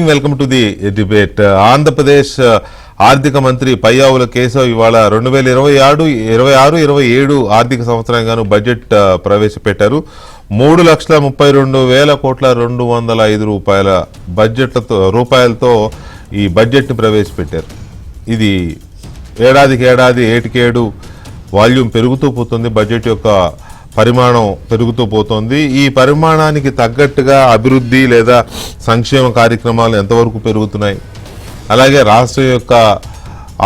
Welcome to the debate. Andhra Pradesh ఆర్థిక మంత్రి పయ్యావుల కేశవ్ ఇవాళ 2026-27 ఆర్థిక సంవత్సరంగాను బడ్జెట్ ప్రవేశపెట్టారు. 3,32,000 కోట్ల 205 రూపాయల రూపాయలతో ఈ బడ్జెట్ని ప్రవేశపెట్టారు. ఇది ఏడాదికి ఏటికేడు వాల్యూమ్ పెరుగుతూ పోతుంది. బడ్జెట్ యొక్క పరిమాణం పెరుగుతూ పోతుంది. ఈ పరిమాణానికి తగ్గట్టుగా అభివృద్ధి లేదా సంక్షేమ కార్యక్రమాలు ఎంతవరకు పెరుగుతున్నాయి, అలాగే రాష్ట్రం యొక్క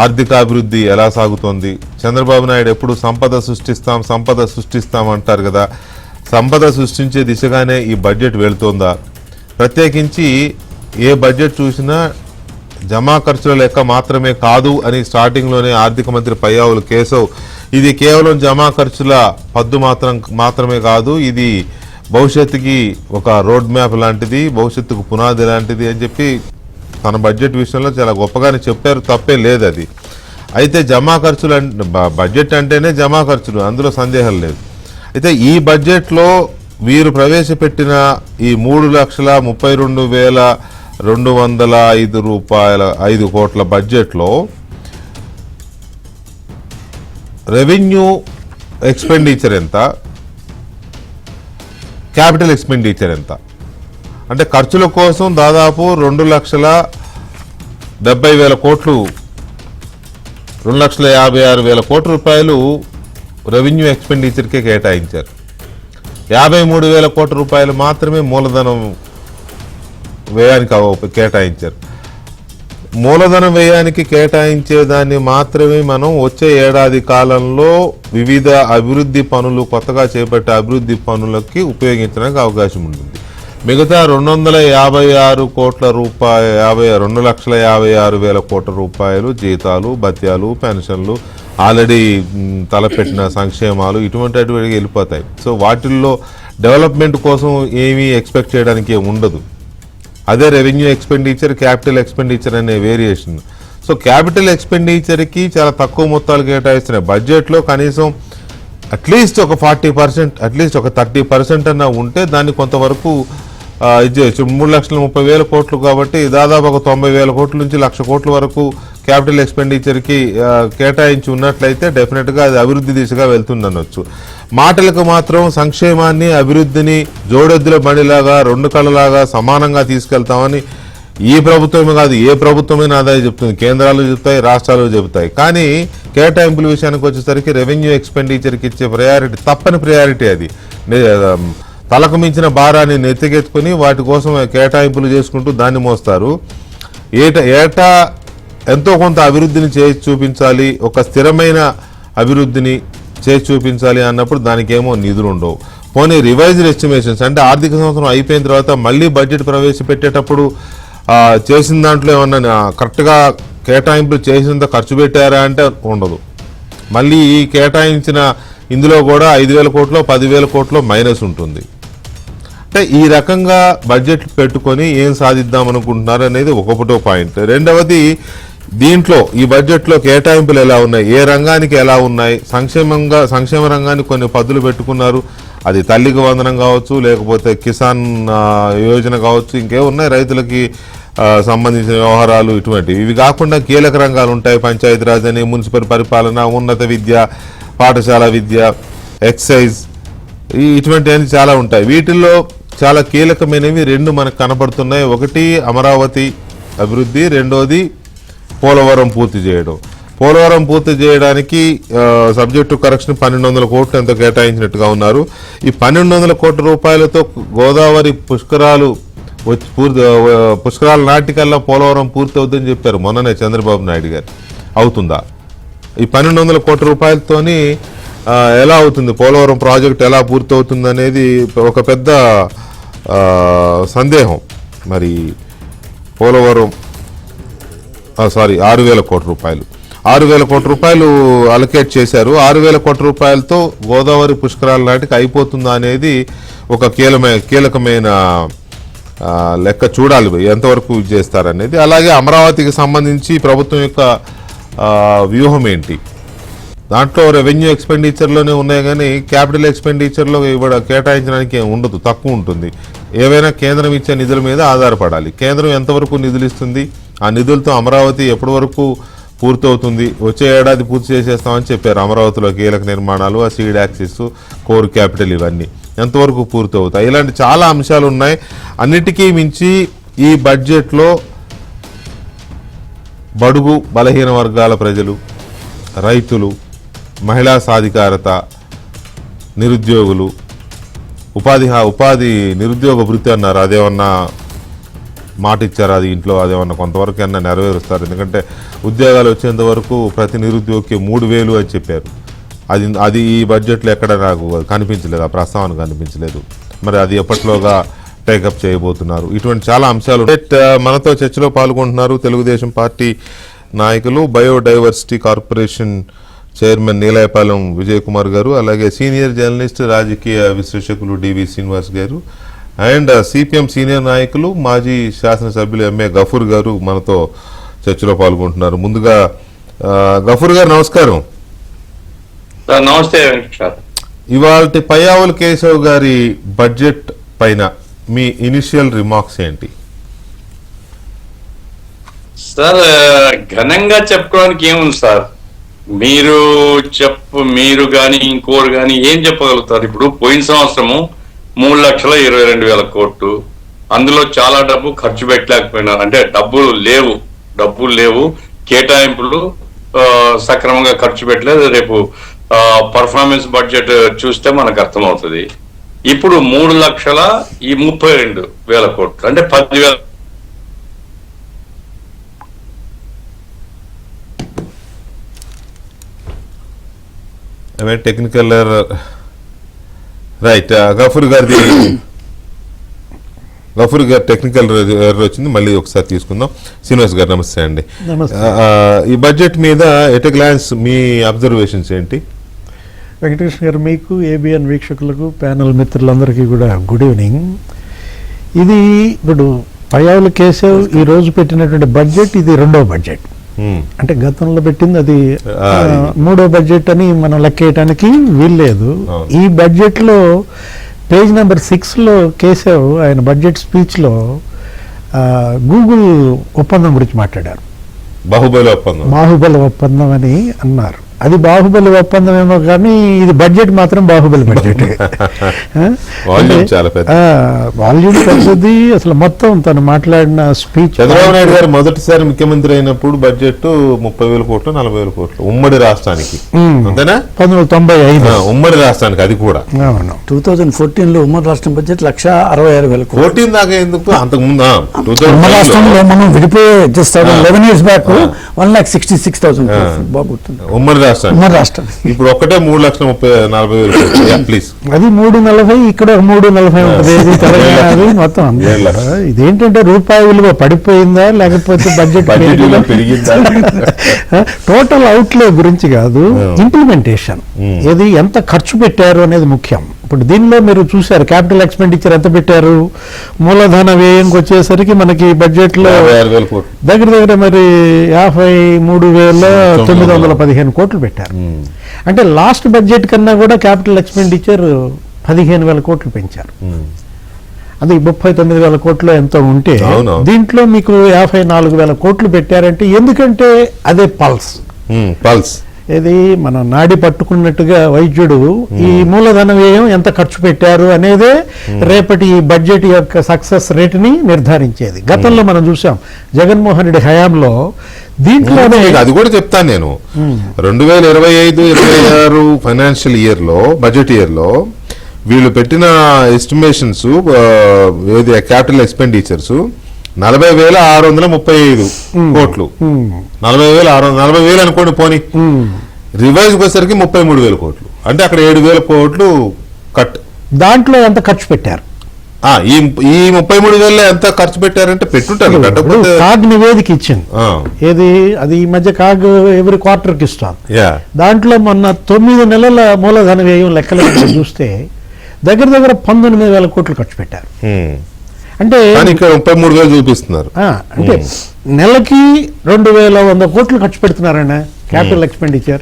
ఆర్థిక అభివృద్ధి ఎలా సాగుతోంది. చంద్రబాబు నాయుడు ఎప్పుడు సంపద సృష్టిస్తాం అంటారు కదా, సంపద సృష్టించే దిశగానే ఈ బడ్జెట్ వెళుతోందా? ప్రత్యేకించి ఏ బడ్జెట్ చూసినా జమా ఖర్చుల లెక్క మాత్రమే కాదు అని స్టార్టింగ్లోనే ఆర్థిక మంత్రి పయ్యావుల కేశవ్ ఇది కేవలం జమా ఖర్చుల పద్దు మాత్రమే కాదు, ఇది భవిష్యత్తుకి ఒక రోడ్ మ్యాప్ లాంటిది, భవిష్యత్తుకు పునాది లాంటిది అని చెప్పి తన బడ్జెట్ విషయంలో చాలా గొప్పగానే చెప్పారు. తప్పే లేదు అది. అయితే జమా ఖర్చులు బడ్జెట్ అంటేనే జమా ఖర్చులు, అందులో సందేహం లేదు. అయితే ఈ బడ్జెట్లో వీరు ప్రవేశపెట్టిన ఈ 3,32,205 రూపాయల 5 కోట్ల బడ్జెట్లో రెవెన్యూ ఎక్స్పెండిచర్ ఎంత, క్యాపిటల్ ఎక్స్పెండిచర్ ఎంత అంటే ఖర్చుల కోసం దాదాపు 2,70,000 కోట్లు 2,56,000 కోట్ల రూపాయలు రెవెన్యూ ఎక్స్పెండిచర్కే కేటాయించారు. 53,000 కోట్ల రూపాయలు మాత్రమే మూలధనం వ్యయానికి కేటాయించారు. మూలధన వ్యయానికి కేటాయించేదాన్ని మాత్రమే మనం వచ్చే ఏడాది కాలంలో వివిధ అభివృద్ధి పనులు, కొత్తగా చేపట్టే అభివృద్ధి పనులకి ఉపయోగించడానికి అవకాశం ఉంటుంది. మిగతా 256 కోట్ల రూపాయలు 2,56,000 కోట్ల రూపాయలు జీతాలు, భత్యాలు, పెన్షన్లు, ఆల్రెడీ తలపెట్టిన సంక్షేమాలు ఇటువంటివి వెళ్ళిపోతాయి. సో వాటిల్లో డెవలప్మెంట్ కోసం ఏమీ ఎక్స్పెక్ట్ చేయడానికి ఉండదు. అదే రెవెన్యూ ఎక్స్పెండిచర్, క్యాపిటల్ ఎక్స్పెండిచర్ అనే వేరియేషన్. సో క్యాపిటల్ ఎక్స్పెండిచర్కి చాలా తక్కువ మొత్తాలు కేటాయిస్తున్నాయి. బడ్జెట్లో కనీసం అట్లీస్ట్ ఒక 40%, అట్లీస్ట్ ఒక 30% అన్నా ఉంటే దాన్ని కొంతవరకు ఇది చేయొచ్చు. 3,30,000 కోట్లు కాబట్టి దాదాపు ఒక 90,000 కోట్ల నుంచి 1,00,000 కోట్ల వరకు క్యాపిటల్ ఎక్స్పెండిచర్కి కేటాయించి ఉన్నట్లయితే డెఫినెట్గా అది అభివృద్ధి దిశగా వెళ్తుందనొచ్చు. మాటలకు మాత్రం సంక్షేమాన్ని, అభివృద్ధిని జోడెద్దుల బండిలాగా, 2 కళ్ళలాగా సమానంగా తీసుకెళ్తామని ఈ ప్రభుత్వమే కాదు ఏ ప్రభుత్వమైనా ఆదాయం చెప్తుంది. కేంద్రాలు చెప్తాయి, రాష్ట్రాలు చెబుతాయి. కానీ కేటాయింపుల విషయానికి వచ్చేసరికి రెవెన్యూ ఎక్స్పెండిచర్కి ఇచ్చే ప్రయారిటీ తప్పని ప్రయారిటీ. అది తలకు మించిన భారాన్ని నెత్తికెత్తుకుని వాటి కోసం కేటాయింపులు చేసుకుంటూ దాన్ని మోస్తారు. ఏటా ఎంతో కొంత అభివృద్ధిని చేసి చూపించాలి, ఒక స్థిరమైన అభివృద్ధిని చేసి చూపించాలి అన్నప్పుడు దానికేమో నిధులు ఉండవు. పోనీ రివైజ్డ్ ఎస్టిమేషన్స్ అంటే ఆర్థిక సంవత్సరం అయిపోయిన తర్వాత మళ్ళీ బడ్జెట్ ప్రవేశపెట్టేటప్పుడు చేసిన దాంట్లో ఏమన్నా కరెక్ట్గా కేటాయింపులు చేసినంత ఖర్చు పెట్టారా అంటే ఉండదు. మళ్ళీ ఈ కేటాయించిన ఇందులో కూడా 5,000 కోట్లో 10,000 కోట్లో మైనస్ ఉంటుంది. అంటే ఈ రకంగా బడ్జెట్ పెట్టుకొని ఏం సాధిద్దాం అనుకుంటున్నారు అనేది ఒకటో పాయింట్. రెండవది, దీంట్లో ఈ బడ్జెట్లో కేటాయింపులు ఎలా ఉన్నాయి, ఏ రంగానికి ఎలా ఉన్నాయి. సంక్షేమ రంగానికి కొన్ని పద్దులు పెట్టుకున్నారు. అది తల్లికి వందనం కావచ్చు, లేకపోతే కిసాన్ యోజన కావచ్చు, ఇంకేమున్నాయి రైతులకి సంబంధించిన వ్యవహారాలు ఇటువంటివి. ఇవి కాకుండా కీలక రంగాలు ఉంటాయి. పంచాయతీరాజ్ అని, మున్సిపల్ పరిపాలన, ఉన్నత విద్య, పాఠశాల విద్య, ఎక్సైజ్, ఇటువంటివన్నీ చాలా ఉంటాయి. వీటిల్లో చాలా కీలకమైనవి 2 మనకు కనపడుతున్నాయి. ఒకటి అమరావతి అభివృద్ధి, రెండోది పోలవరం పూర్తి చేయడం. పోలవరం పూర్తి చేయడానికి సబ్జెక్టు కరెక్షన్ 1,200 కోట్లు ఎంతో కేటాయించినట్టుగా ఉన్నారు. ఈ 1,200 కోట్ల రూపాయలతో గోదావరి పుష్కరాల నాటికల్లా పోలవరం పూర్తి అవుతుందని చెప్పారు మొన్ననే చంద్రబాబు నాయుడు గారు. అవుతుందా? ఈ 1,200 కోట్ల రూపాయలతోని ఎలా అవుతుంది, పోలవరం ప్రాజెక్ట్ ఎలా పూర్తి అవుతుంది అనేది ఒక పెద్ద సందేహం. మరి పోలవరం 6,000 కోట్ల రూపాయలు 6,000 కోట్ల రూపాయలు అలొకేట్ చేశారు. 6,000 కోట్ల రూపాయలతో గోదావరి పుష్కరాల నాటికి అయిపోతుందా అనేది ఒక కీలకమైన లెక్క. చూడాలి ఎంతవరకు చేస్తారనేది. అలాగే అమరావతికి సంబంధించి ప్రభుత్వం యొక్క వ్యూహం ఏంటి, దాంట్లో రెవెన్యూ ఎక్స్పెండిచర్లోనే ఉన్నాయి కానీ క్యాపిటల్ ఎక్స్పెండిచర్లో కేటాయించడానికి ఉండదు, తక్కువ ఉంటుంది. ఏవైనా కేంద్రం ఇచ్చే నిధుల మీద ఆధారపడాలి. కేంద్రం ఎంతవరకు నిధులు ఇస్తుంది, ఆ నిధులతో అమరావతి ఎప్పటి వరకు పూర్తవుతుంది, వచ్చే ఏడాది పూర్తి చేసేస్తామని చెప్పారు. అమరావతిలో కీలక నిర్మాణాలు, ఆ సీడ్ యాక్సిస్, కోర్ క్యాపిటల్ ఇవన్నీ ఎంతవరకు పూర్తవుతాయి, ఇలాంటి చాలా అంశాలు ఉన్నాయి. అన్నిటికీ మించి ఈ బడ్జెట్లో బడుగు బలహీన వర్గాల ప్రజలు, రైతులు, మహిళా సాధికారత, నిరుద్యోగులు, ఉపాధి నిరుద్యోగ వృత్తి అన్నారు. అదేమన్నా మాట ఇచ్చారు, అది ఇంట్లో అదేమన్నా కొంతవరకు అన్నా నెరవేరుస్తారు. ఎందుకంటే ఉద్యోగాలు వచ్చేంత వరకు ప్రతి నిరుద్యోగికి 3,000 అని చెప్పారు. అది ఈ బడ్జెట్లో ఎక్కడ నాకు కనిపించలేదు, ఆ ప్రస్తావన కనిపించలేదు. మరి అది ఎప్పట్లోగా టేకప్ చేయబోతున్నారు. ఇటువంటి చాలా అంశాలు మనతో చర్చలో పాల్గొంటున్నారు తెలుగుదేశం పార్టీ నాయకులు, biodiversity corporation chairman Neelayapalem Vijay Kumar గారు, అలాగే సీనియర్ జర్నలిస్ట్ రాజకీయ విశ్లేషకులు డివి శ్రీనివాస్ గారు, అండ్ సిపిఎం సీనియర్ నాయకులు మాజీ శాసనసభ్యులు ఎంఏ గఫూర్ గారు మనతో చర్చలో పాల్గొంటున్నారు. ముందుగా గఫూర్ గారు నమస్కారం. నమస్తే. ఇవాళ పయ్యావుల కేశవ్ గారి బడ్జెట్ పైన మీ ఇనిషియల్ రిమార్క్స్ ఏంటి? సార్, ఘనంగా చెప్పుకోవడానికి ఏముంది సార్, మీరు కానీ ఇంకోరు కానీ ఏం చెప్పగలుగుతారు? ఇప్పుడు పోయిన సంవత్సరము 3,22,000 కోట్లు, అందులో చాలా డబ్బు ఖర్చు పెట్టలేకపోయినారు. అంటే డబ్బులు లేవు, కేటాయింపులు సక్రమంగా ఖర్చు పెట్టలేదు. రేపు పర్ఫార్మెన్స్ బడ్జెట్ చూస్తే మనకు అర్థమవుతుంది. ఇప్పుడు 3,32,000 కోట్లు అంటే 10,000. Technical right. గఫూర్ గారు టెక్నికల్ ఎర్రర్ వచ్చింది, మళ్ళీ ఒకసారి తీసుకుందాం. శ్రీనివాస్ గారు నమస్తే అండి. ఈ బడ్జెట్ మీద at a glance me observations ఏంటి? వెంకటేష్ గారు, మీకు, ఏబిఎన్ వీక్షకులకు, ప్యానల్ మిత్రులందరికీ కూడా గుడ్ ఈవినింగ్. ఇది ఇప్పుడు పయ్యావుల కేశవ్ ఈ రోజు పెట్టినటువంటి బడ్జెట్ ఇది రెండవ బడ్జెట్. అంటే గతంలో పెట్టింది అది మూడో బడ్జెట్ అని మనం లెక్కేయటానికి వీల్లేదు. ఈ బడ్జెట్ లో పేజ్ నెంబర్ 6లో కేశవ్ ఆయన బడ్జెట్ స్పీచ్ లో గూగుల్ ఒప్పందం గురించి మాట్లాడారు. బాహుబలి ఒప్పందం అని అన్నారు. అది బాహుబలి ఒప్పందం ఏమో కానీ ఇది బడ్జెట్ మాత్రం బాహుబలి బడ్జెట్. వాల్యూమ్ పెద్దది. అసలు మొత్తం తను మాట్లాడిన స్పీచ్. చంద్రబాబు నాయుడు గారు మొదటిసారి ముఖ్యమంత్రి అయినప్పుడు బడ్జెట్ 30,000 కోట్లు 40,000 కోట్లు ఉమ్మడి రాష్ట్రానికి, అంతేనా? 1995 ఉమ్మడి రాష్ట్రానికి. అది కూడా 2014లో ఉమ్మడి రాష్ట్రం బడ్జెట్ 1,66,000 కోట్లు. 14 దాకా ఎందుకు? అంతకుముందు ఉమ్మడి రాష్ట్రంలో మనం విడిపోయే జస్ట్ 11 years బ్యాక్ 1,66,000 బాగుంటుంది ఉమ్మడి రాష్ట్రం. ఇప్పుడు ఒక్కటే 3,40,000. ప్లీజ్. అది 340, ఇక్కడ 340 ఉంటుంది తెలంగాణ మొత్తం. ఇదేంటంటే రూపాయి విలువ పడిపోయిందా లేకపోతే బడ్జెట్ పెరిగిందా? టోటల్ అవుట్లే గురించి కాదు, ఇంప్లిమెంటేషన్ ఏది ఎంత ఖర్చు పెట్టారు అనేది ముఖ్యం. ఇప్పుడు దీనిలో మీరు చూశారు క్యాపిటల్ ఎక్స్పెండిచర్ ఎంత పెట్టారు. మూలధన వ్యయంకి వచ్చేసరికి మనకి బడ్జెట్ లో దగ్గర మరి 53,915 కోట్లు పెట్టారు. అంటే లాస్ట్ బడ్జెట్ కన్నా కూడా క్యాపిటల్ ఎక్స్పెండిచర్ 15,000 కోట్లు పెంచారు. అది 39,000 కోట్లు ఎంతో ఉంటే దీంట్లో మీకు 54,000 కోట్లు పెట్టారంటే ఎందుకంటే అదే పల్స్. ఇది మనం నాడి పట్టుకున్నట్టుగా వైద్యుడు ఈ మూలధన వ్యయం ఎంత ఖర్చు పెట్టారు అనేదే రేపటి ఈ బడ్జెట్ యొక్క సక్సెస్ రేట్ ని నిర్ధారించేది. గతంలో మనం చూసాం జగన్మోహన్ రెడ్డి హయాంలో. దీంట్లోనే అది కూడా చెప్తాను నేను. 2025-26 ఫైనాన్షియల్ ఇయర్ లో, బడ్జెట్ ఇయర్ లో వీళ్ళు పెట్టిన ఎస్టిమేషన్స్ ఏది క్యాపిటల్ ఎక్స్పెండిచర్స్ 40,635 కోట్లు. 40,000 అనుకోండి పోనీ. రివైజ్ వచ్చేసరికి 33,000 కోట్లు. అంటే అక్కడ 7,000 కోట్లు కట్. దాంట్లో ఎంత ఖర్చు పెట్టారు? ఈ 33,000 ఎంత ఖర్చు పెట్టారంటే పెట్టుంటారు. కాగ్ నివేదిక ఇచ్చింది ఏది, అది ఈ మధ్య కాగ్ ఎవరి క్వార్టర్కి ఇస్తాం. దాంట్లో మొన్న 9 నెలల మూలధన వ్యయం లెక్కలు చూస్తే దగ్గర 19,000 కోట్లు ఖర్చు పెట్టారు. అంటే ఇక్కడ 33,000 చూపిస్తున్నారు. అంటే నెలకి 2,100 కోట్లు ఖర్చు పెడుతున్నారన్న క్యాపిటల్ ఎక్స్పెండిచర్.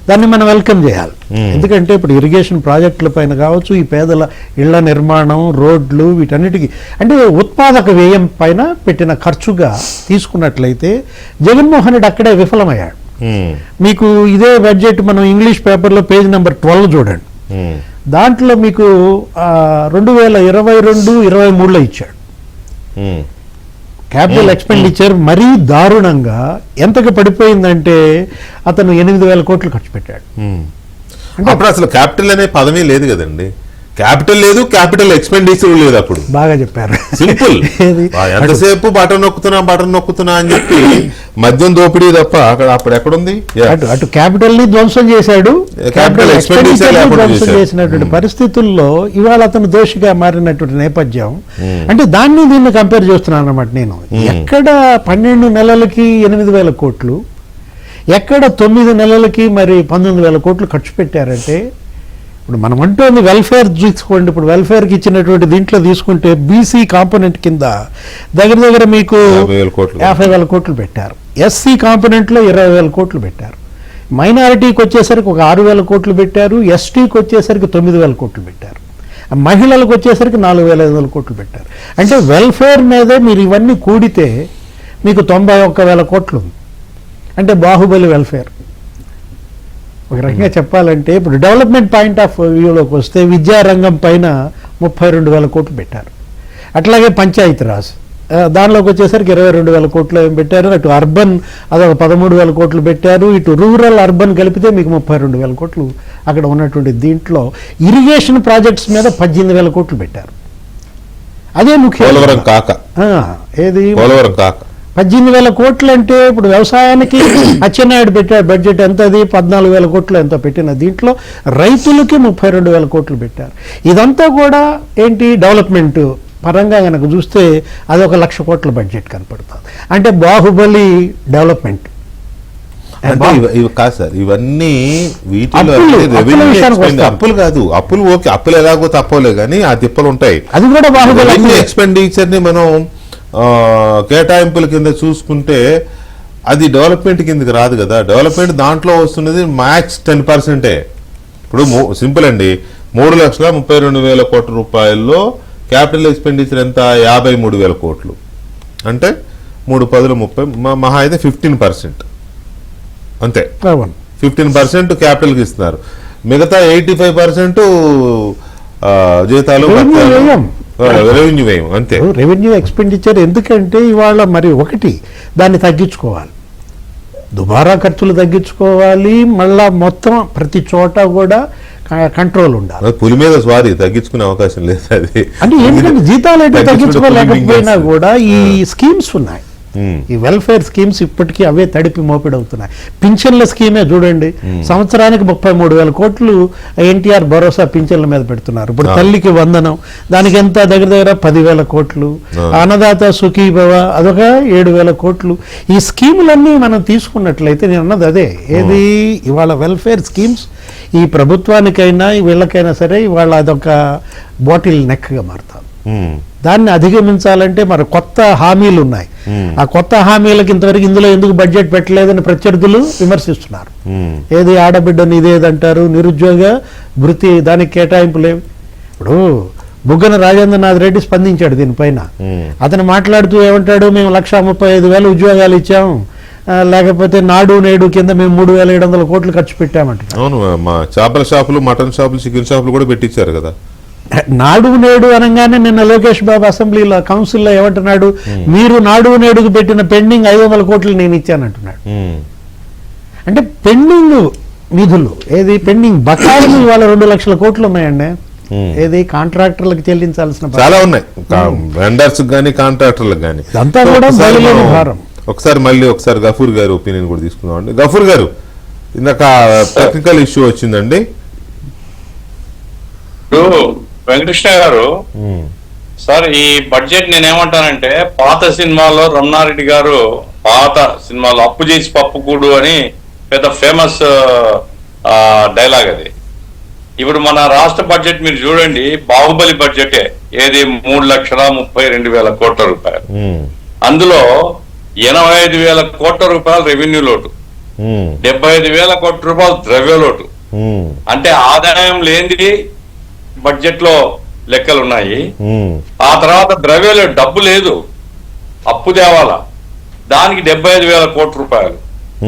దాన్ని మనం వెల్కమ్ చేయాలి. ఎందుకంటే ఇప్పుడు ఇరిగేషన్ ప్రాజెక్టుల పైన కావచ్చు, ఈ పేదల ఇళ్ల నిర్మాణం, రోడ్లు, వీటన్నిటికీ అంటే ఉత్పాదక వ్యయం పైన పెట్టిన ఖర్చుగా తీసుకున్నట్లయితే జగన్మోహన్ రెడ్డి అక్కడే విఫలమయ్యాడు. మీకు ఇదే బడ్జెట్ మనం ఇంగ్లీష్ పేపర్లో పేజ్ నెంబర్ 12 చూడండి. దాంట్లో మీకు 2022-23లో ఇచ్చాడు క్యాపిటల్ ఎక్స్పెండిచర్ మరీ దారుణంగా ఎంతగా పడిపోయిందంటే అతను 8,000 కోట్లు ఖర్చు పెట్టాడు. అప్పుడు అసలు క్యాపిటల్ అనే పదమే లేదు కదండి, క్యాపిటల్ లేదు, క్యాపిటల్ ఎక్స్పెండిచర్ లేదు. అప్పుడు బాగా చెప్పారు, సింపుల్. ఎంతసేపు బటన్ నొక్కుతున్నా అని చెప్పి మద్యం దోపిడీ తప్ప అప్పుడు ఎక్కడుంది? అటు క్యాపిటల్ ని ధ్వంసం చేశాడు, క్యాపిటల్ ఎక్స్పెండిచర్ ధ్వంసం చేసినటువంటి పరిస్థితుల్లో ఇవాళ అతను దోషిగా మారినటువంటి నేపథ్యం. అంటే దీన్ని కంపేర్ చేస్తున్నాను అన్నమాట నేను. ఎక్కడ 12 నెలలకి 8,000 కోట్లు, ఎక్కడ 9 నెలలకి మరి 19,000 కోట్లు ఖర్చు పెట్టారంటే, ఇప్పుడు మనం అంటోంది వెల్ఫేర్ తీసుకోండి. ఇప్పుడు వెల్ఫేర్కి ఇచ్చినటువంటి దీంట్లో తీసుకుంటే బీసీ కాంపోనెంట్ కింద దగ్గర మీకు 50,000 కోట్లు పెట్టారు, ఎస్సీ కాంపోనెంట్లో 20,000 కోట్లు పెట్టారు, మైనారిటీకి వచ్చేసరికి ఒక 6,000 కోట్లు పెట్టారు, ఎస్టీకి వచ్చేసరికి 9,000 కోట్లు పెట్టారు, మహిళలకు వచ్చేసరికి 4,500 కోట్లు పెట్టారు. అంటే వెల్ఫేర్ మీదే మీరు ఇవన్నీ కూడితే మీకు 91,000 కోట్లు ఉంది. అంటే బాహుబలి వెల్ఫేర్. ఒక రకంగా చెప్పాలంటే ఇప్పుడు డెవలప్మెంట్ పాయింట్ ఆఫ్ వ్యూలోకి వస్తే విద్యారంగం పైన 32,000 కోట్లు పెట్టారు. అట్లాగే పంచాయతీరాజ్ దానిలోకి వచ్చేసరికి 22,000 కోట్లు ఏం పెట్టారు. అటు అర్బన్ అదొక 13,000 కోట్లు పెట్టారు. ఇటు రూరల్ అర్బన్ కలిపితే మీకు 32,000 కోట్లు అక్కడ ఉన్నటువంటి దీంట్లో ఇరిగేషన్ ప్రాజెక్ట్స్ మీద 18,000 కోట్లు పెట్టారు. అదే ముఖ్యం. ఏది 18,000 కోట్లు అంటే ఇప్పుడు వ్యవసాయానికి అచ్చెన్నాయుడు పెట్టాడు బడ్జెట్ ఎంత, అది 14,000 కోట్లు ఎంతో పెట్టిన దీంట్లో రైతులకి 32,000 కోట్లు పెట్టారు. ఇదంతా కూడా ఏంటి డెవలప్మెంట్ పరంగా కనుక చూస్తే అది 1,00,000 కోట్ల బడ్జెట్ కనపడుతుంది. అంటే బాహుబలి డెవలప్మెంట్. ఇవి కాదు సార్, ఇవన్నీ వీటిలో అప్పులు కాదు, అప్పులు ఓకే, అప్పులు ఎలాగో తప్పలే కానీ ఆ తిప్పలు ఉంటాయి. అది కూడా బాహుబలి ఎక్స్పెండిచర్ ని మనం కేటాయింపుల కింద చూసుకుంటే అది డెవలప్మెంట్ కిందకి రాదు కదా. డెవలప్మెంట్ దాంట్లో వస్తున్నది మ్యాక్స్ 10%. ఇప్పుడు సింపుల్ అండి, 3,32,000 కోట్ల రూపాయల్లో క్యాపిటల్ ఎక్స్పెండిచర్ ఎంత? 53,000 కోట్లు. అంటే 3×10=30, మహా అయితే 15% అంతే. 15% క్యాపిటల్కి ఇస్తున్నారు, మిగతా 85% జీతాలు రెవెన్యూ వ్యయం అంతే. రెవెన్యూ ఎక్స్పెండిచర్ ఎందుకంటే ఇవాళ మరి ఒకటి దాన్ని తగ్గించుకోవాలి, దుబారా ఖర్చులు తగ్గించుకోవాలి, మళ్ళా మొత్తం ప్రతి చోట కూడా కంట్రోల్ ఉండాలి. పులి మీద స్వారీ తగ్గించుకునే అవకాశం లేదు. అది అంటే ఎందుకంటే జీతాలు అయితే తగ్గించుకోలేకపోయినా కూడా ఈ స్కీమ్స్ ఉన్నాయి, ఈ వెల్ఫేర్ స్కీమ్స్ ఇప్పటికీ అవే తడిపి మోపిడవుతున్నాయి. పింఛన్ల స్కీమే చూడండి, సంవత్సరానికి 33,000 కోట్లు ఎన్టీఆర్ భరోసా పింఛన్ల మీద పెడుతున్నారు. ఇప్పుడు తల్లికి వందనం దానికి ఎంత దగ్గర 10,000 కోట్లు, అన్నదాత సుఖీభవ అదొక 7,000 కోట్లు. ఈ స్కీములన్నీ మనం తీసుకున్నట్లయితే నేను అన్నది అదే, ఏది ఇవాళ వెల్ఫేర్ స్కీమ్స్ ఈ ప్రభుత్వానికైనా వీళ్ళకైనా సరే ఇవాళ అదొక బాటిల్ నెక్గా మారుతాం. దాన్ని అధిగమించాలంటే మరి కొత్త హామీలు ఉన్నాయి. ఆ కొత్త హామీలకు ఇంతవరకు ఇందులో ఎందుకు బడ్జెట్ పెట్టలేదని ప్రత్యర్థులు విమర్శిస్తున్నారు. ఏది ఆడబిడ్డని ఇదేదంటారు, నిరుద్యోగ భృతి దానికి కేటాయింపులేవి. ఇప్పుడు బుగ్గన రాజేంద్రనాథ్ రెడ్డి స్పందించాడు దీనిపైన. అతను మాట్లాడుతూ ఏమంటాడు, మేము 1,35,000 ఉద్యోగాలు ఇచ్చాము, లేకపోతే నాడు నేడు కింద మేము 3,700 కోట్లు ఖర్చు పెట్టామంట. అవును, మా చేపల షాపులు, మటన్ షాపులు, చికెన్ షాపులు కూడా పెట్టించారు కదా. నాడు నేడు అనగానే నిన్న లోకేష్ బాబు అసెంబ్లీలో కౌన్సిల్లో ఏమంటున్నాడు, మీరు నాడు నేడుకు పెట్టిన పెండింగ్ 500 కోట్లు నేను ఇచ్చానంటున్నాడు. అంటే పెండింగ్ నిధులు ఏది పెండింగ్ బకాయిలు ఇవాళ 2,00,000 కోట్లు ఉన్నాయండి. ఏది కాంట్రాక్టర్లకు చెల్లించాల్సిన చాలా ఉన్నాయి, వెండర్స్ కానీ కాంట్రాక్టర్లకు కానీ. అంతా కూడా భారం. ఒకసారి గఫూర్ గారు ఒపీనియన్ కూడా తీసుకుందాం అండి. గఫూర్ గారు, ఇందాక టెక్నికల్ ఇష్యూ వచ్చిందండి. వెంకటకృష్ణ గారు, సార్ ఈ బడ్జెట్ నేనేమంటానంటే, పాత సినిమాలో రమణారెడ్డి గారు పాత సినిమాలో అప్పు చేసి పప్పుకూడు అని పెద్ద ఫేమస్ డైలాగ్ అది. ఇప్పుడు మన రాష్ట్ర బడ్జెట్ మీరు చూడండి, బాహుబలి బడ్జెటే, ఏది 3,32,000 కోట్ల రూపాయలు. అందులో 85,000 కోట్ల రూపాయలు రెవెన్యూ లోటు, 75,000 కోట్ల రూపాయలు ద్రవ్య లోటు, ఉమ్, అంటే ఆదాయం లేనిది బడ్జెట్ లో లెక్కలు ఉన్నాయి. ఉమ్, ఆ తర్వాత ద్రవ్య డబ్బు లేదు, అప్పు తేవాలా, దానికి 75,000 కోట్ల రూపాయలు.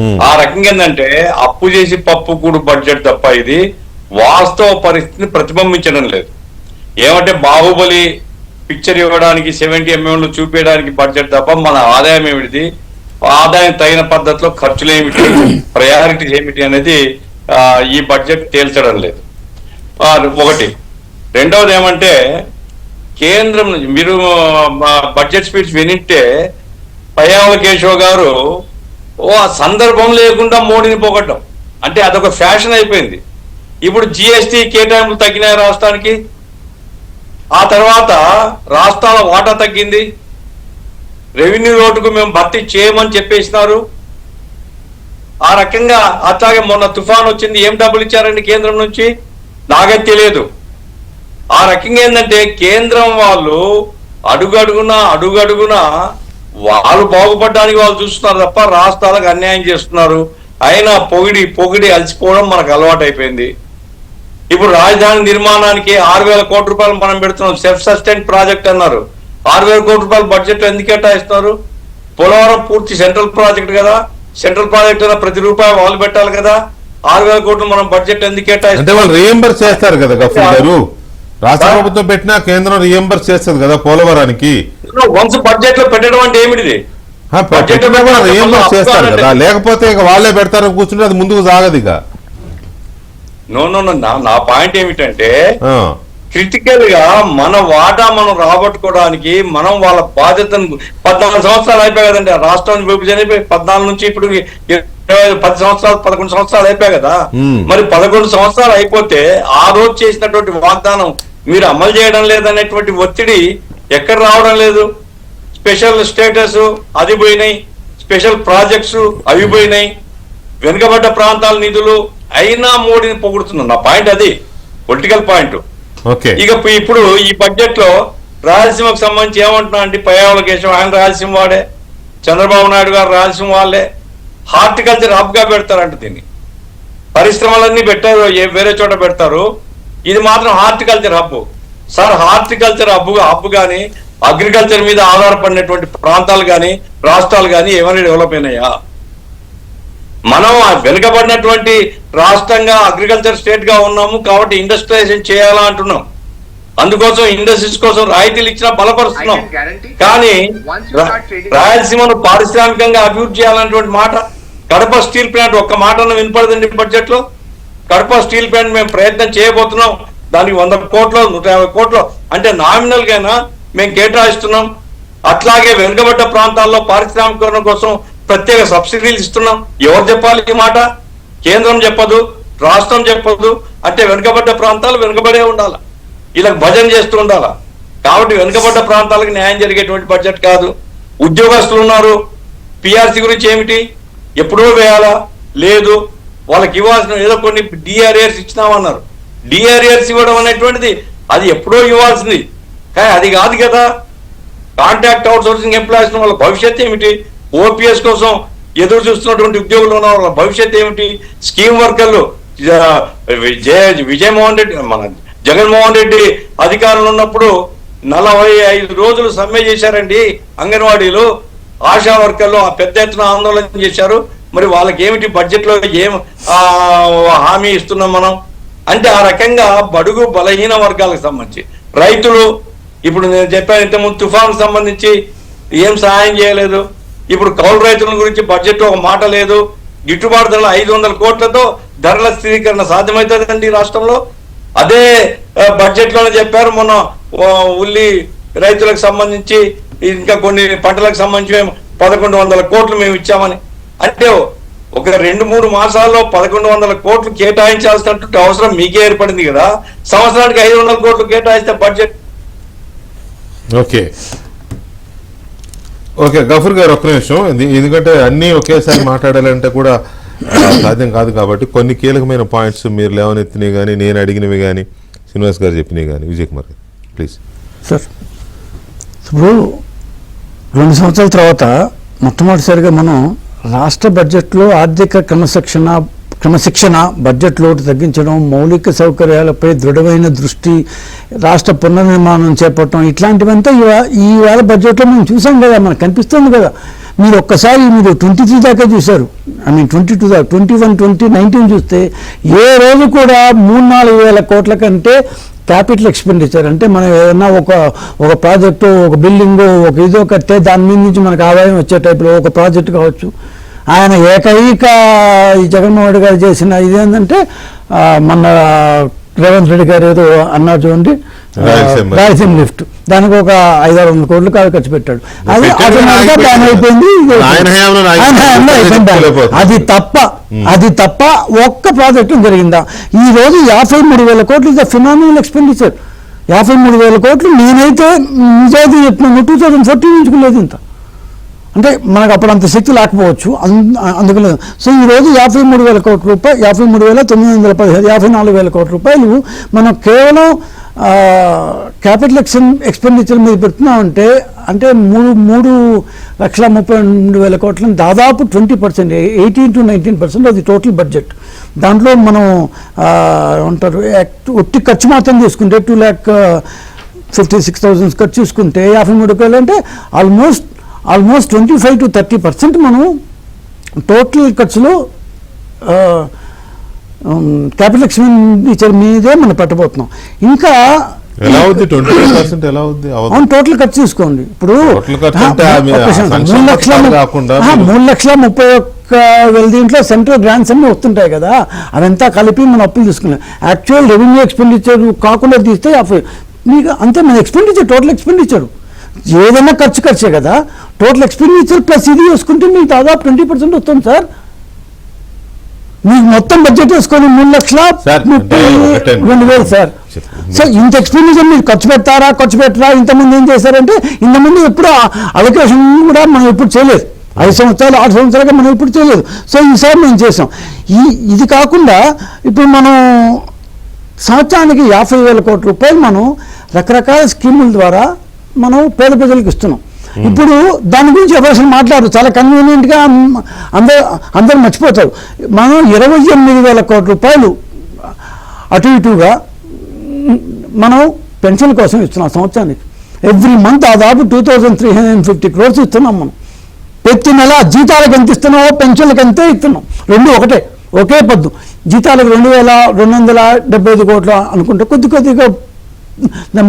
ఉమ్, ఆ రకంగా ఏంటంటే అప్పు చేసి పప్పు కూడు బడ్జెట్ తప్ప ఇది వాస్తవ పరిస్థితిని ప్రతిబింబించడం లేదు. ఏమంటే బాహుబలి పిక్చర్ ఇవ్వడానికి 70 mm చూపించడానికి బడ్జెట్ తప్ప మన ఆదాయం ఏమిటి, ఆదాయం తగిన పద్ధతిలో ఖర్చులు ఏమిటి, ప్రయారిటీస్ ఏమిటి అనేది ఈ బడ్జెట్ తేల్చడం లేదు. ఒకటి. రెండవది ఏమంటే కేంద్రం, మీరు బడ్జెట్ స్పీచ్ వినింటే పయ్యావుల కేశవ్ గారు ఆ సందర్భం లేకుండా మోడీని పొగడ్డం, అంటే అదొక ఫ్యాషన్ అయిపోయింది. ఇప్పుడు జిఎస్టీ కేటాయింపులు తగ్గినాయి రాష్ట్రానికి, ఆ తర్వాత రాష్ట్రాల వాటా తగ్గింది, రెవెన్యూ లోటుకు మేము భర్తీ చేయమని చెప్పేసినారు. ఆ రకంగా అట్లాగే మొన్న తుఫాన్ వచ్చింది, ఏం డబ్బులు ఇచ్చారండి కేంద్రం నుంచి నాకే తెలియదు. ఆ రకంగా ఏంటంటే కేంద్రం వాళ్ళు అడుగడుగునా వాళ్ళు బాగుపడడానికి వాళ్ళు చూస్తున్నారు తప్ప రాష్ట్రాలకు అన్యాయం చేస్తున్నారు. అయినా పొగిడి అలసిపోవడం మనకు అలవాటు అయిపోయింది. ఇప్పుడు రాజధాని నిర్మాణానికి 6,000 కోట్ల రూపాయలు మనం పెడుతున్నాం, సెల్ఫ్ సస్టైన్ ప్రాజెక్ట్ అన్నారు. 6,000 కోట్ల రూపాయలు బడ్జెట్ ఎందుకు కేటాయిస్తున్నారు? పోలవరం పూర్తి సెంట్రల్ ప్రాజెక్ట్ కదా, సెంట్రల్ ప్రాజెక్ట్ అయినా ప్రతి రూపాయి వాళ్ళు పెట్టాలి కదా. 6,000 కోట్లు మనం బడ్జెట్ ఎందుకు అంటే కేటాయిస్తాం? వాళ్ళు రియంబర్స్ చేస్తారు కదా గఫూర్ గారు, రాష్ట్ర ప్రభుత్వం పెట్టినా కేంద్రం రియంబర్స్ చేస్తుంది కదా పోలవరానికి. వన్స్ బడ్జెట్ లో పెట్టడం అంటే ఏమిటిది? పెట్టినా కూడా రియంబర్స్ చేస్తారు కదా, లేకపోతే ఇక వాళ్ళే పెడతారని కూర్చుంటే అది ముందుకు సాగదు ఇక. నా పాయింట్ ఏమిటంటే ఆ, క్రిటికల్ గా మన వాటా మనం రాబట్టుకోవడానికి మనం వాళ్ళ బాధ్యతను 14 సంవత్సరాలు అయిపోయాయి కదండి రాష్ట్రాన్ని విభజన అయిపోయి, 14 నుంచి ఇప్పుడు 10 సంవత్సరాలు 11 సంవత్సరాలు అయిపోయాయి కదా. మరి 11 సంవత్సరాలు అయిపోతే ఆ రోజు చేసినటువంటి వాగ్దానం మీరు అమలు చేయడం లేదనేటువంటి ఒత్తిడి ఎక్కడ రావడం లేదు. స్పెషల్ స్టేటస్ అది పోయినాయి, స్పెషల్ ప్రాజెక్ట్స్ అవి పోయినాయి, వెనుకబడ్డ ప్రాంతాల నిధులు అయినా మోడీని పొగుడుతున్నాం. నా పాయింట్ అది, పొలిటికల్ పాయింట్. ఓకే. ఇక ఇప్పుడు ఈ బడ్జెట్ లో రాయలసీమకు సంబంధించి ఏమంటున్నా అండి, పయ్యావుల కేశవ్ ఆయన రాయలసీమ వాడే, చంద్రబాబు నాయుడు గారు రాయలసీమ వాళ్ళే. హార్టికల్చర్ హబ్ గా పెడతారంట దీన్ని. పరిశ్రమలన్నీ పెట్టారు, వేరే చోట పెడతారు, ఇది మాత్రం horticulture hub. Sir horticulture hub కానీ అగ్రికల్చర్ మీద ఆధారపడినటువంటి ప్రాంతాలు కానీ రాష్ట్రాలు కానీ ఏమైనా డెవలప్ అయినాయా? మనం వెనుకబడినటువంటి రాష్ట్రంగా అగ్రికల్చర్ స్టేట్ గా ఉన్నాము కాబట్టి ఇండస్ట్రియలైజేషన్ చేయాలా అంటున్నాం. అందుకోసం ఇండస్ట్రీస్ కోసం రాయితీలు ఇచ్చినా బలపరుస్తున్నాం. కానీ రాయలసీమను పారిశ్రామికంగా అభివృద్ధి చేయాలన్నటువంటి మాట, కడప స్టీల్ ప్లాంట్ ఒక్క మాటను వినపడదండి బడ్జెట్ లో. కడప స్టీల్ ప్లాంట్ మేము ప్రయత్నం చేయబోతున్నాం, దానికి 100 కోట్లు 150 కోట్లు అంటే నామినల్ గానా మేము కేటాయిస్తున్నాం. అట్లాగే వెనుకబడ్డ ప్రాంతాల్లో పారిశ్రామికరణ కోసం ప్రత్యేక సబ్సిడీలు ఇస్తున్నాం. ఎవరు చెప్పాలి ఈ మాట? కేంద్రం చెప్పదు, రాష్ట్రం చెప్పదు. అంటే వెనుకబడ్డ ప్రాంతాలు వెనుకబడే ఉండాలి, ఇలా భజన చేస్తూ ఉండాలా. కాబట్టి వెనుకబడ్డ ప్రాంతాలకు న్యాయం జరిగేటువంటి బడ్జెట్ కాదు. ఉద్యోగస్తులు ఉన్నారు, పిఆర్సీ గురించి ఏమిటి, ఎప్పుడో వేయాలా? లేదు, వాళ్ళకి ఇవ్వాల్సిన ఏదో కొన్ని డిఆర్ఏర్స్ ఇచ్చినామన్నారు. డిఆర్ఏర్స్ ఇవ్వడం అనేటువంటిది అది ఎప్పుడో ఇవ్వాల్సింది, కానీ అది కాదు కదా. కాంట్రాక్ట్ అవుట్ సోర్సింగ్ ఎంప్లాయీస్ వాళ్ళ భవిష్యత్ ఏమిటి? ఓపీఎస్ కోసం ఎదురు చూస్తున్నటువంటి ఉద్యోగులు ఉన్న వాళ్ళ భవిష్యత్ ఏమిటి? స్కీమ్ వర్కర్లు విజయమోహన్ రెడ్డి మన జగన్మోహన్ రెడ్డి అధికారంలో ఉన్నప్పుడు 45 రోజులు సమ్మె చేశారండి అంగన్వాడీలు, ఆశా వర్కర్లు పెద్ద ఎత్తున ఆందోళన చేశారు. మరి వాళ్ళకి ఏమిటి బడ్జెట్ లో ఏం హామీ ఇస్తున్నాం మనం? అంటే ఆ రకంగా బడుగు బలహీన వర్గాలకు సంబంధించి రైతులు, ఇప్పుడు నేను చెప్పాను ఇంతకుముందు తుఫాను సంబంధించి ఏం సహాయం చేయలేదు. ఇప్పుడు కౌలు రైతుల గురించి బడ్జెట్ లో ఒక మాట లేదు. గిట్టుబాటు ధరలు 500 కోట్లతో ధరల స్థిరీకరణ సాధ్యమవుతుందండి రాష్ట్రంలో. అదే బడ్జెట్ లోనే చెప్పారు మొన్న ఉల్లి రైతులకు సంబంధించి ఇంకా కొన్ని పంటలకు సంబంధించి 1100 కోట్లు మేము ఇచ్చామని. అంటే ఒక 2-3 మాసాల్లో 1100 కోట్లు కేటాయించాల్సినటువంటి అవసరం మీకే ఏర్పడింది కదా. సంవత్సరానికి 500 కోట్లు కేటాయిస్తే బడ్జెట్. ఓకే ఓకే గఫూర్ గారు ఒక్క నిమిషం, ఎందుకంటే అన్నీ ఒకేసారి మాట్లాడాలంటే కూడా సాధ్యం కాదు కాబట్టి కొన్ని కీలకమైన పాయింట్స్ మీరు లేవనెత్తినవి కానీ, నేను అడిగినవి కానీ, శ్రీనివాస్ గారు చెప్పినవి కానీ, విజయ్ కుమార్ గారు ప్లీజ్. సార్, ఇప్పుడు 2 సంవత్సరాల తర్వాత మొట్టమొదటిసారిగా మనం రాష్ట్ర బడ్జెట్లో ఆర్థిక క్రమశిక్షణ క్రమశిక్షణ, బడ్జెట్ లోటు తగ్గించడం, మౌలిక సౌకర్యాలపై దృఢమైన దృష్టి, రాష్ట్ర పునర్నిర్మాణం చేపట్టడం, ఇట్లాంటివంతా ఈవేళ బడ్జెట్లో మనం చూసాం కదా, మనకు కనిపిస్తుంది కదా. మీరు ఒక్కసారి మీరు 23 దాకా చూశారు, 22 దాకా, 21, 20, 19 చూస్తే ఏ రోజు కూడా 3-4 వేల కోట్ల కంటే క్యాపిటల్ ఎక్స్పెండిచర్, అంటే మనం ఏదైనా ఒక ప్రాజెక్టు, ఒక బిల్డింగు, ఒక ఇదో కట్టే దాని మీద నుంచి మనకు ఆదాయం వచ్చే టైప్లో ఒక ప్రాజెక్ట్ కావచ్చు. ఆయన ఏకైక ఈ జగన్మోహన్ రెడ్డి గారు చేసిన ఇదేంటంటే మన రేవంత్ రెడ్డి గారు ఏదో అన్నారు చూడండి, రాయలసీమ లిఫ్ట్, దానికి ఒక 500-600 కోట్లు ఖర్చు పెట్టాడు. అది ఆటోమేటిక్గా బ్యాన్ అయిపోయింది. అది తప్ప ఒక్క ప్రాజెక్టు జరిగిందా? ఈ రోజు 53,000 కోట్లు ఇస్ ద ఫినామినల్ ఎక్స్పెండిచర్. 53,000 కోట్లు నేనైతే నిజాయితీ చెప్తున్నాను, 2014 నుంచి లేదు ఇంత. అంటే మనకు అప్పుడు అంత శక్తి లేకపోవచ్చు, అందుకని. సో ఈరోజు 53,000 కోట్ల రూపాయలు, 53,915, 54,000 కోట్ల రూపాయలు మనం కేవలం క్యాపిటల్ ఎక్స్పెండిచర్ మీద పెడుతున్నామంటే, అంటే 3,32,000 కోట్లని దాదాపు 20%, 18-19% అది టోటల్ బడ్జెట్. దాంట్లో మనం ఉంటారు ఒట్టి ఖర్చు మాత్రం తీసుకుంటే 2,56,000 ఖర్చు చూసుకుంటే 53 కోట్లు అంటే ఆల్మోస్ట్ 25-30% మనం టోటల్ ఖర్చులో క్యాపిటల్ ఎక్స్పెండిచర్ మీదే మనం పెట్టబోతున్నాం. ఇంకా ఎలా అవుద్ది 20% ఎలా అవుద్ది? అవును, టోటల్ ఖర్చు చూసుకోండి. ఇప్పుడు 3,31,000 దీంట్లో సెంట్రల్ గ్రాంట్స్ అన్నీ వస్తుంటాయి కదా, అవంతా కలిపి మనం అప్పులు తీసుకున్నాం. యాక్చువల్ రెవెన్యూ ఎక్స్పెండిచర్ కాకుండా తీస్తే మీకు అంతే మన ఎక్స్పెండిచర్, టోటల్ ఎక్స్పెండిచర్ ఏదైనా ఖర్చే కదా. టోటల్ ఎక్స్పెండిచర్ ప్లస్ ఇది వేసుకుంటే మీకు దాదాపు 20% వస్తుంది సార్. మీకు మొత్తం బడ్జెట్ వేసుకొని 3,32,000 సార్. సో ఇంత ఎక్స్పెండిచర్ మీరు ఖర్చు పెట్టరా? ఇంతమంది ఏం చేశారంటే, ఇంతమంది ఎప్పుడు అలొకేషన్ కూడా మనం ఎప్పుడు చేయలేదు. 5 సంవత్సరాలు 6 సంవత్సరాలుగా మనం ఎప్పుడు చేయలేదు. సో ఈసారి మేము చేసాం. ఇది కాకుండా ఇప్పుడు మనం సంవత్సరానికి 50,000 కోట్ల రూపాయలు మనం రకరకాల స్కీముల ద్వారా మనం పేద ప్రజలకు ఇస్తున్నాం. ఇప్పుడు దాని గురించి ఎవరు మాట్లాడరు, చాలా కన్వీనియంట్గా అందరూ మర్చిపోతారు. మనం 28,000 కోట్ల రూపాయలు అటు ఇటుగా మనం పెన్షన్ కోసం ఇస్తున్నాం సంవత్సరానికి. ఎవ్రీ మంత్ దాదాపు 2,350 crores ఇస్తున్నాం మనం. ప్రతి నెల జీతాలకు ఎంత ఇస్తున్నామో పెన్షన్లకు అంతే ఇస్తున్నాం. రెండు ఒకే పద్దు. జీతాలకు 2,275 కోట్లు అనుకుంటే కొద్దిగా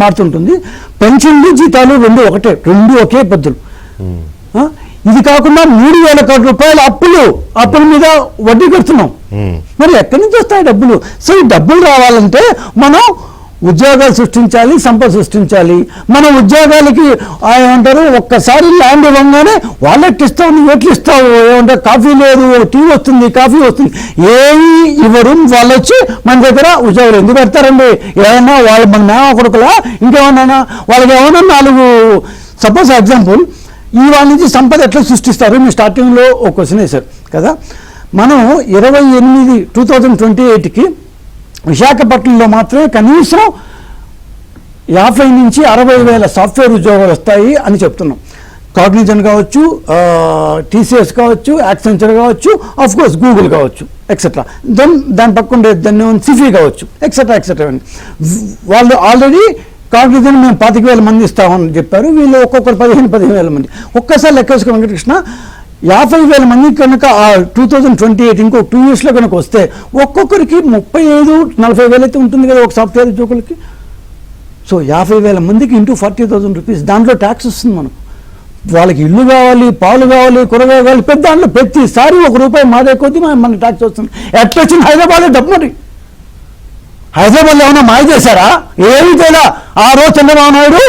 మారుతుంటుంది. పెన్షన్లు జీతాలు రెండు ఒకే పద్ధతులు. ఇది కాకుండా 3,000 కోట్ల రూపాయల అప్పుల మీద వడ్డీ కడుతున్నాం. మరి ఎక్కడి నుంచి వస్తాయి డబ్బులు? సో ఈ డబ్బులు రావాలంటే మనం ఉద్యోగాలు సృష్టించాలి, సంపద సృష్టించాలి. మన ఉద్యోగాలకి ఏమంటారు, ఒక్కసారి ల్యాండ్ ఇవ్వగానే వాళ్ళకి ఇస్తావు, నువ్వు ఎట్లు ఇస్తావు, ఏమంటారు కాఫీ లేదు, టీ వస్తుంది, కాఫీ వస్తుంది, ఏమి ఇవ్వరు. వాళ్ళు వచ్చి మన దగ్గర ఉద్యోగాలు ఎందుకు పెడతారండి? ఏమన్నా వాళ్ళు మన మేమ కొడుకులా ఇంకేమన్నా వాళ్ళకి ఏమన్నా 4 సపోజ్ ఎగ్జాంపుల్ వాళ్ళ నుంచి సంపద ఎట్లా సృష్టిస్తారు? మీరు స్టార్టింగ్లో ఒక క్వశ్చన్ వేశారు కదా. మనం 2028కి విశాఖపట్నంలో మాత్రమే కనీసం 50,000-60,000 సాఫ్ట్వేర్ ఉద్యోగాలు వస్తాయి అని చెప్తున్నాం. కాగ్నిజెంట్ కావచ్చు, TCS కావచ్చు, యాక్సెంచర్ కావచ్చు, ఆఫ్ కోర్స్ గూగుల్ కావచ్చు, ఎక్సెట్రా. దాని పక్కన దాన్ని సిఫీ కావచ్చు, ఎక్సెట్రా. వాళ్ళు ఆల్రెడీ కాగ్నిజెంట్ మేము 25,000 మంది ఇస్తామని చెప్పారు. వీళ్ళు ఒక్కొక్కరు 15,000 మంది. ఒక్కసారి లెక్కేసుకుని వెంకటకృష్ణ 50,000 మంది కనుక 2028 ఇంకో 2 yearsలో కనుక వస్తే ఒక్కొక్కరికి 35,000-40,000 అయితే ఉంటుంది కదా ఒక సాఫ్ట్వేర్ ఉద్యోగులకి. సో 50,000 మందికి ఇంటూ 40,000 రూపీస్, దాంట్లో ట్యాక్స్ వస్తుంది మనకు. వాళ్ళకి ఇల్లు కావాలి, పాలు కావాలి, కూరగాయలు కావాలి, దాంట్లో ప్రతిసారి ₹1 మాదే కొద్దీ మన ట్యాక్స్ వస్తుంది. ఎట్లా వచ్చింది? హైదరాబాద్లో డబ్బు. మరి హైదరాబాద్లో ఏమైనా మాయ చేశారా? ఏమీ తేడా. ఆ రోజు చంద్రబాబు నాయుడు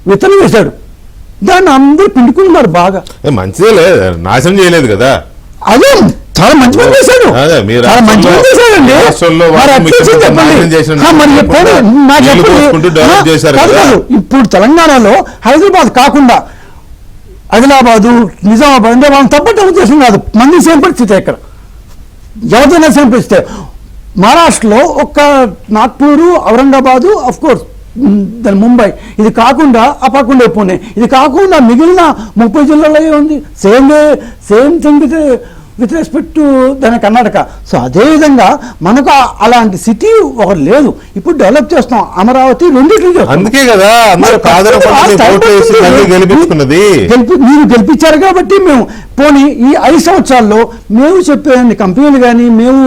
విత్తనం వేశాడు, దాన్ని అందరూ పిండుకున్నారు బాగా. మంచిదే లేదు, నాశనం చేయలేదు కదా. అదే చాలా మంచి పని చేశాడు, చాలా మంచి పని చేశాడండి. ఇప్పుడు తెలంగాణలో హైదరాబాద్ కాకుండా ఆదిలాబాదు, నిజామాబాద్ అంటే మనం తప్పట్టు ఉద్దేశం కాదు, మంది సేమ్ పరిస్థితి. ఇక్కడ ఎవరిదైనా సేమ్ పరిస్థితి. మహారాష్ట్రలో ఒక్క నాగ్పూరు, ఔరంగాబాదు, అఫ్ కోర్స్ దాని ముంబై, ఇది కాకుండా అప్పకుండా పూణే, ఇది కాకుండా మిగిలిన 30 జిల్లాలో ఉంది. Same thing with respect to దాని కర్ణాటక. సో అదేవిధంగా మనకు అలాంటి సిటీ ఒకటి లేదు. ఇప్పుడు డెవలప్ చేస్తాం అమరావతి రెండింటిని. అందుకే కదా అందరూ గెలిపించుకున్నది. మీరు గెలిపించారు కాబట్టి మేము పోనీ ఈ 5 సంవత్సరాల్లో మేము చెప్పే కంపెనీలు కానీ మేము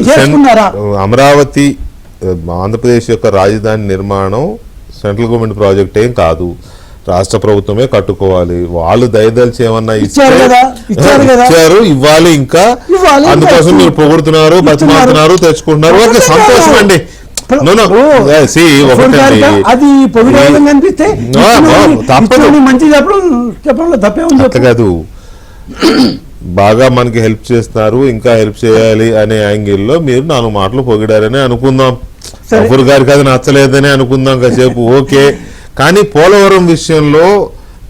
చేసుకున్నారా? అమరావతి ఆంధ్రప్రదేశ్ యొక్క రాజధాని నిర్మాణం సెంట్రల్ గవర్నమెంట్ ప్రాజెక్ట్ ఏం కాదు, రాష్ట్ర ప్రభుత్వమే కట్టుకోవాలి. వాళ్ళు దయదలిచి ఏమన్నా ఇచ్చారు, ఇవ్వాలి. ఇంకా అందుకోసం మీరు పొగుడుతున్నారు, బతిమాలుతున్నారు, తెచ్చుకుంటున్నారు. ఓకే, సంతోషం అండి. అది కనిపిస్తే మంచి చెప్పడంలో తప్పే ఉంది కాదు. బాగా మనకి హెల్ప్ చేస్తున్నారు, ఇంకా హెల్ప్ చేయాలి అనే యాంగిల్లో మీరు 4 మాటలు పొగిడారని అనుకుందాం. గఫూర్ గారికి అది నచ్చలేదని అనుకుందాం కాసేపు, ఓకే. కానీ పోలవరం విషయంలో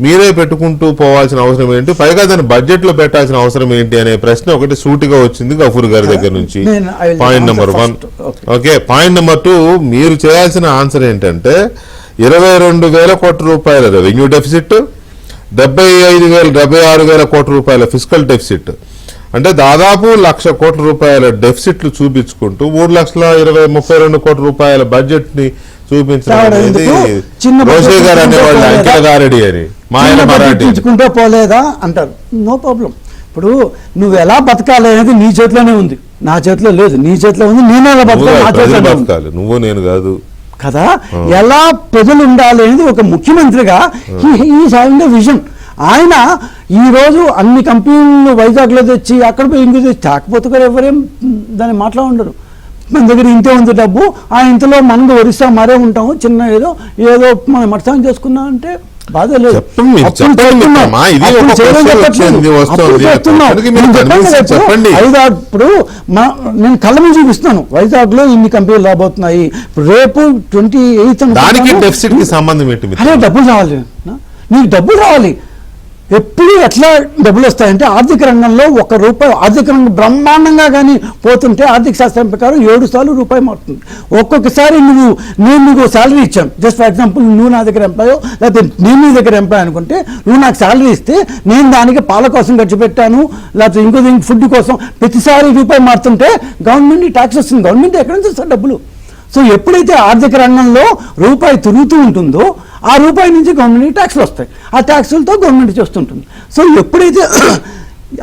మీరే పెట్టుకుంటూ పోవాల్సిన అవసరం ఏంటి, పైగా దాన్ని బడ్జెట్ లో పెట్టాల్సిన అవసరం ఏంటి అనే ప్రశ్న ఒకటి సూటిగా వచ్చింది గఫూర్ గారి దగ్గర నుంచి. Point number 1. Okay, point number 2, మీరు చేయాల్సిన ఆన్సర్ ఏంటంటే 22,000 కోట్ల రూపాయల రెవెన్యూ డెఫిసిట్, 76,000 కోట్ల రూపాయల ఫిజికల్ డెఫిసిట్, అంటే దాదాపు 1,00,000 కోట్ల రూపాయల డెఫిసిట్లు చూపించుకుంటూ 3,32 కోట్ల రూపాయల బడ్జెట్ ని చూపించడం అనేది రోషే గారు అనేవాళ్ళు అంకెల గారడి అని మాయన మరాఠీ పోలేదా అంటారు. No problem. ఇప్పుడు నువ్వు ఎలా బతకాలి అనేది నీ చేతిలోనే ఉంది, నా చేతిలో లేదు. నీ చేతిలో ఉంది, నేను ఎలా బతకాలి, నువ్వు నేను కాదు కదా. ఎలా ప్రజలు ఉండాలి అనేది ఒక ముఖ్యమంత్రిగా ఈ సాయంగా విజన్. ఆయన ఈరోజు అన్ని కంపెనీలు వైజాగ్లో తెచ్చి అక్కడ పోయి ఇంకో తెచ్చి కాకపోతే కూడా ఎవరేం దాన్ని మాట్లాడరు. మన దగ్గర ఇంతే ఉంది డబ్బు, ఆ ఇంతలో మనం ఒరిస్సా మరే ఉంటాము, చిన్న ఏదో మనం మర్చాం చేసుకున్నాం అంటే బాధ లేదు. ఇప్పుడు నేను కళ్ళ మీద చూపిస్తున్నాను వైజాగ్ లో ఇన్ని కంపెనీలు రాబోతున్నాయి. రేపు 28 సంబంధం ఏంటి? అదే డబ్బులు రావాలి, నీకు డబ్బులు రావాలి. ఎప్పుడు ఎట్లా డబ్బులు వస్తాయంటే ఆర్థిక రంగంలో ₹1 ఆర్థిక రంగం బ్రహ్మాండంగా కానీ పోతుంటే ఆర్థిక శాస్త్రం ప్రకారం 7 సార్లు రూపాయి మారుతుంది. ఒక్కొక్కసారి నేను నీకు శాలరీ ఇచ్చాను, జస్ట్ ఫర్ ఎగ్జాంపుల్ నువ్వు నా దగ్గర ఎంప్లాయో లేకపోతే నేను నీ దగ్గర ఎంప్లాయ్ అనుకుంటే, నువ్వు నాకు శాలరీ ఇస్తే నేను దానికి పాల కోసం ఖర్చు పెట్టాను, లేకపోతే ఇంకో ఫుడ్ కోసం ప్రతిసారి రూపాయి మారుతుంటే గవర్నమెంట్ ట్యాక్స్ వస్తుంది. గవర్నమెంట్ ఎక్కడి నుంచి వస్తుంది డబ్బులు? సో ఎప్పుడైతే ఆర్థిక రంగంలో రూపాయి తిరుగుతూ ఉంటుందో ఆ రూపాయి నుంచి గవర్నమెంట్ ట్యాక్స్లు వస్తాయి, ఆ ట్యాక్సులతో గవర్నమెంట్ చేస్తుంటుంది. సో ఎప్పుడైతే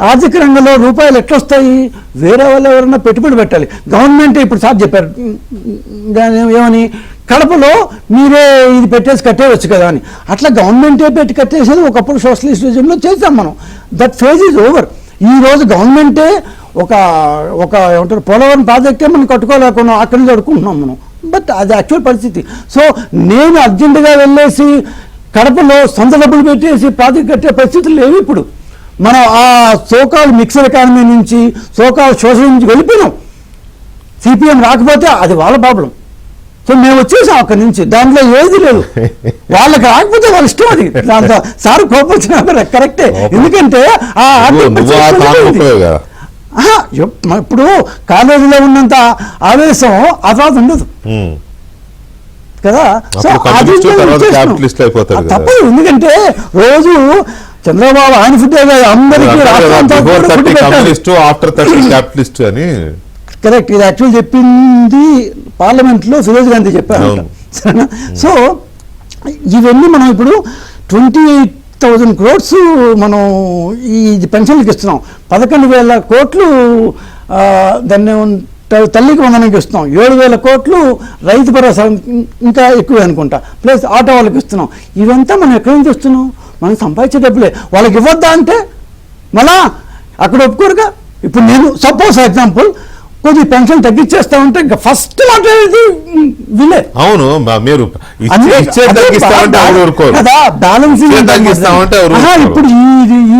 ఆర్థిక రంగంలో రూపాయలు ఎట్లా వస్తాయి, వేరే వాళ్ళు ఎవరైనా పెట్టుబడి పెట్టాలి. గవర్నమెంట్ ఇప్పుడు సార్ చెప్పారు ఏమని, కడపలో మీరే ఇది పెట్టేసి కట్టేయచ్చు కదా అని. అట్లా గవర్నమెంటే పెట్టి కట్టేసేది ఒకప్పుడు సోషలిస్ట్ రిజిమ్లో చేసాం మనం. That phase is over. ఈరోజు గవర్నమెంటే ఒక ఏమంటారు పోలవరం ప్రాజెక్టే మనం కట్టుకోలేకున్నాం, అక్కడి నుంచి అడుక్కుంటున్నాం మనం. బట్ అది యాక్చువల్ పరిస్థితి. సో నేను అర్జెంటుగా వెళ్ళేసి కడపలో సొంత డబ్బులు పెట్టేసి ప్రాజెక్ట్ కట్టే పరిస్థితులు లేవు ఇప్పుడు. మనం ఆ సోకాల్ మిక్సర్ ఎకానమీ నుంచి సోకాల్ సోషల్ నుంచి వెళ్ళిపోయినాం. సిపిఎం రాకపోతే అది వాళ్ళ ప్రాబ్లం. సో మేము వచ్చేసాం అక్కడి నుంచి, దాంట్లో ఏది లేదు. వాళ్ళకి రాకపోతే వాళ్ళ ఇష్టం. అది దాంతో సార్ కోపం వచ్చినా కరెక్టే, ఎందుకంటే ఇప్పుడు కాలేజీలో ఉన్నంత ఆవేశం ఆ తర్వాత ఉండదు కదా. సో తప్పదు, ఎందుకంటే రోజు చంద్రబాబు ఆయన ఫుడ్ అందరికీ కరెక్ట్. ఇది యాక్చువల్ చెప్పింది పార్లమెంట్ లో ఫిరోజ్ గాంధీ చెప్పారు. సో ఇవన్నీ మనం ఇప్పుడు 28,000 crores మనం ఈ పెన్షన్లకు ఇస్తున్నాం. 11,000 కోట్లు దాన్ని తల్లికి వందనకి ఇస్తున్నాం. 7,000 కోట్లు రైతు భరోసా ఇంకా ఎక్కువే అనుకుంటా, ప్లస్ ఆటో వాళ్ళకి ఇస్తున్నాం. ఇవంతా మనం ఎక్కడి నుంచి ఇస్తున్నాం? మనం సంపాదించే డబ్బులే. వాళ్ళకి ఇవ్వద్దా అంటే మళ్ళా అక్కడ ఒప్పుకోరుగా. ఇప్పుడు నేను సపోజ్ ఎగ్జాంపుల్ కొద్ది పెన్షన్ తగ్గించేస్తా ఉంటే ఇంకా ఫస్ట్ మాట్లాడేది వీళ్ళే. అవును, మీరు ఇప్పుడు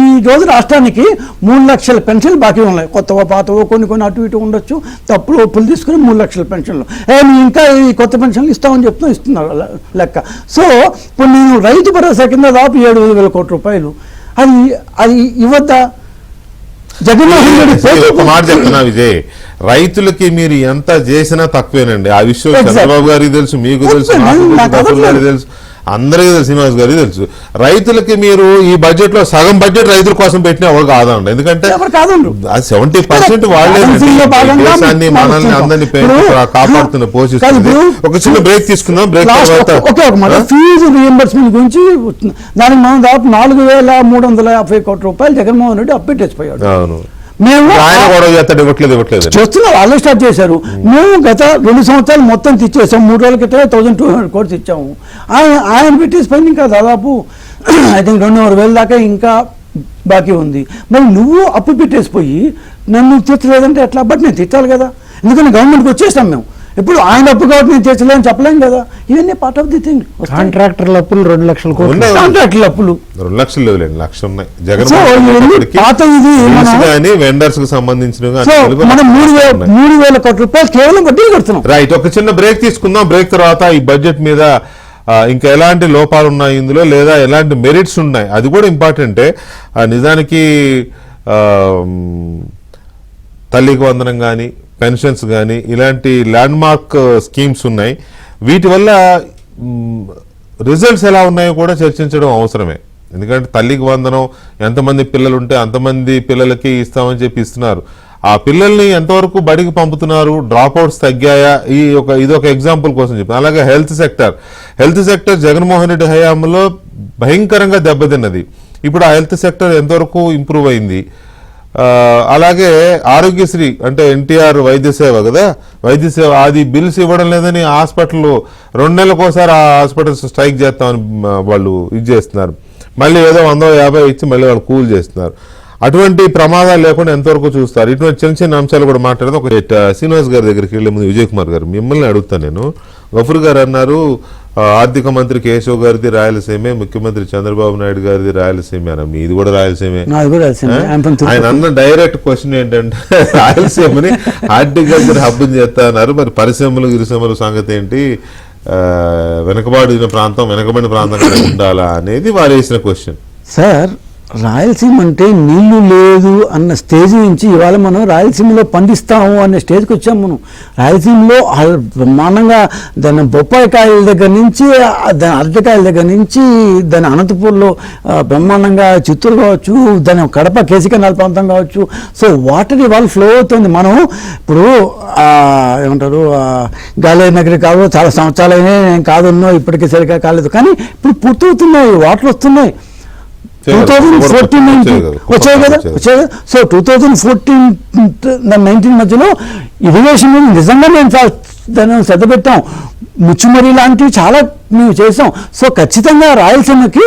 ఈ రోజు రాష్ట్రానికి 3 లక్షల పెన్షన్లు బాకీ ఉన్నాయి. కొత్తవో పాతవో కొన్ని అటు ఇటు ఉండొచ్చు, తప్పుడు ఒప్పులు తీసుకుని 3 లక్షల పెన్షన్లు. ఇంకా ఈ కొత్త పెన్షన్లు ఇస్తామని చెప్తున్నా, ఇస్తున్నారు లెక్క. సో ఇప్పుడు నేను రైతు భరోసా కింద దాపు 7,000 కోట్ల రూపాయలు అది ఇవ్వద్దా? జగన్మోహన్ రెడ్డి ఒక మాట చెప్తున్నా విజయ్, రైతులకి మీరు ఎంత చేసినా తక్కువేనండి. ఆ విషయం చంద్రబాబు గారికి తెలుసు, మీకు తెలుసు, నాకు తెలుసు. అందరికీ తెలుసు, శ్రీనివాస్ గారికి తెలుసు. రైతులకి మీరు ఈ బడ్జెట్ లో సగం బడ్జెట్ రైతుల కోసం పెట్టిన ఎవరు కాదండి, ఎందుకంటే ఎవరు కాదండి. 70% వాళ్ళే దేశాన్ని మనల్ని అందరినీ కాపాడుతున్న పోషిస్తుంది. ఒక చిన్న బ్రేక్ తీసుకుందాం, బ్రేక్ తర్వాత ఫీజు రియంబర్స్మెంట్ గురించి దానికి మనం దాదాపు 4,350 కోట్ల రూపాయలు జగన్మోహన్ రెడ్డి అప్పెట్టేసిపోయాడు. అవును, మేము ఆయన కూడా ఇవ్వట్లేదు చూస్తున్నాం, వాళ్ళే స్టార్ట్ చేశారు. మేము గత 2 సంవత్సరాలు మొత్తం తెచ్చేసాం. 3 రోజుల క్రితమే 1,200 కోట్స్ ఇచ్చాము. ఆయన పెట్టేసిపోయింది. ఇంకా దాదాపు ఐ థింక్ 200,000 దాకా ఇంకా బాకీ ఉంది. మరి నువ్వు అప్పు పెట్టేసిపోయి నన్ను తీర్చలేదంటే ఎట్లా? బట్ నేను తిట్టాలి కదా, ఎందుకంటే గవర్నమెంట్కి వచ్చేసాం మేము. ఇప్పుడు ఆయన అప్పు కాబట్టి నేను తీర్చలేదని చెప్పలేం కదా. ఇవన్నీ పార్ట్ ఆఫ్ ది థింగ్. కాంట్రాక్టర్ల అప్పులు 2 లక్షల కోట్లు, కాంట్రాక్టర్ల అప్పులు 2 లక్షలు లేవులేండి, 1,00,000 ఉన్నాయి. వెండర్స్ కి సంబంధించిన మనం 3,000 కోట్ల రూపాయలు కేవలం వడ్డీలు కడుతున్నాం. రైట్, ఒక చిన్న బ్రేక్ తీసుకుందాం. బ్రేక్ తర్వాత ఈ బడ్జెట్ మీద ఇంకా ఎలాంటి లోపాలు ఉన్నాయి ఇందులో, లేదా ఎలాంటి మెరిట్స్ ఉన్నాయి, అది కూడా ఇంపార్టెంటే. నిజానికి తల్లికి వందనం కానీ, పెన్షన్స్ కానీ, ఇలాంటి ల్యాండ్ మార్క్ స్కీమ్స్ ఉన్నాయి. వీటి వల్ల రిజల్ట్స్ ఎలా ఉన్నాయో కూడా చర్చించడం అవసరమే. ఎందుకంటే తల్లికి వందనం ఎంతమంది పిల్లలు ఉంటే అంతమంది పిల్లలకి ఇస్తామని చెప్పి ఇస్తున్నారు. ఆ పిల్లల్ని ఎంతవరకు బడికి పంపుతున్నారు, డ్రాప్ అవుట్స్ తగ్గాయా, ఇదొక ఎగ్జాంపుల్ కోసం చెప్పాను. అలాగే హెల్త్ సెక్టర్ జగన్మోహన్ రెడ్డి హయాంలో భయంకరంగా దెబ్బతిన్నది. ఇప్పుడు ఆ హెల్త్ సెక్టర్ ఎంతవరకు ఇంప్రూవ్ అయింది. అలాగే ఆరోగ్యశ్రీ అంటే ఎన్టీఆర్ వైద్య సేవ కదా, వైద్య సేవ అది బిల్స్ ఇవ్వడం లేదని హాస్పిటల్ 2 నెలలకోసారి ఆ హాస్పిటల్స్ స్ట్రైక్ చేస్తామని వాళ్ళు ఇది చేస్తున్నారు. మళ్ళీ ఏదో 150 ఇచ్చి మళ్ళీ వాళ్ళు కూల్ చేస్తున్నారు. అటువంటి ప్రమాదాలు లేకుండా ఎంతవరకు చూస్తారు. ఇటువంటి చిన్న చిన్న అంశాలు కూడా మాట్లాడదాం. ఒక శ్రీనివాస్ గారి దగ్గరికి వెళ్ళే ముందు విజయ్ కుమార్ గారు మిమ్మల్ని అడుగుతాను నేను. గఫూర్ గారు అన్నారు ఆర్థిక మంత్రి కేశవ్ గారిది రాయలసీమే, ముఖ్యమంత్రి చంద్రబాబు నాయుడు గారిది రాయలసీమే అన్న, మీది కూడా రాయలసీమే. ఆయన అన్న డైరెక్ట్ క్వశ్చన్ ఏంటంటే రాయలసీమని హార్టికల్చర్ హబ్ చేస్తా అన్నారు, మరి గిరిసీమల సంగతి ఏంటి, వెనకబడిన ప్రాంతంగా ఉండాలా అనేది వారు వేసిన క్వశ్చన్. సార్, రాయలసీమ అంటే నీళ్లు లేదు అన్న స్టేజ్ నుంచి ఇవాళ మనం రాయలసీమలో పండిస్తాము అనే స్టేజ్కి వచ్చాం. మనం రాయలసీమలో బ్రహ్మాండంగా దాని బొప్పాయి కాయల దగ్గర నుంచి, దాని అరటికాయల దగ్గర నుంచి, దాని అనంతపూర్లో బ్రహ్మాండంగా చిత్తూరు కావచ్చు, దాని కడప కేసీ కెనాల్ ప్రాంతం కావచ్చు. సో వాటర్ ఇవాళ ఫ్లో అవుతుంది. మనం ఇప్పుడు ఏమంటారు గాలేరు నగరి కాదు, చాలా సంవత్సరాలైనా నేను కాదున్నో ఇప్పటికీ సరిగ్గా కాలేదు, కానీ ఇప్పుడు పూర్తవుతున్నాయి, వాటర్ వస్తున్నాయి. 2014 వచ్చాయి కదా. సో 2014-19 మధ్యలో ఇరిగేషన్ నిజంగా మేము దాన్ని శ్రద్ధ పెట్టాం. ముచ్చుమరి లాంటివి చాలా మేము చేసాం. సో ఖచ్చితంగా రాయలసీమకి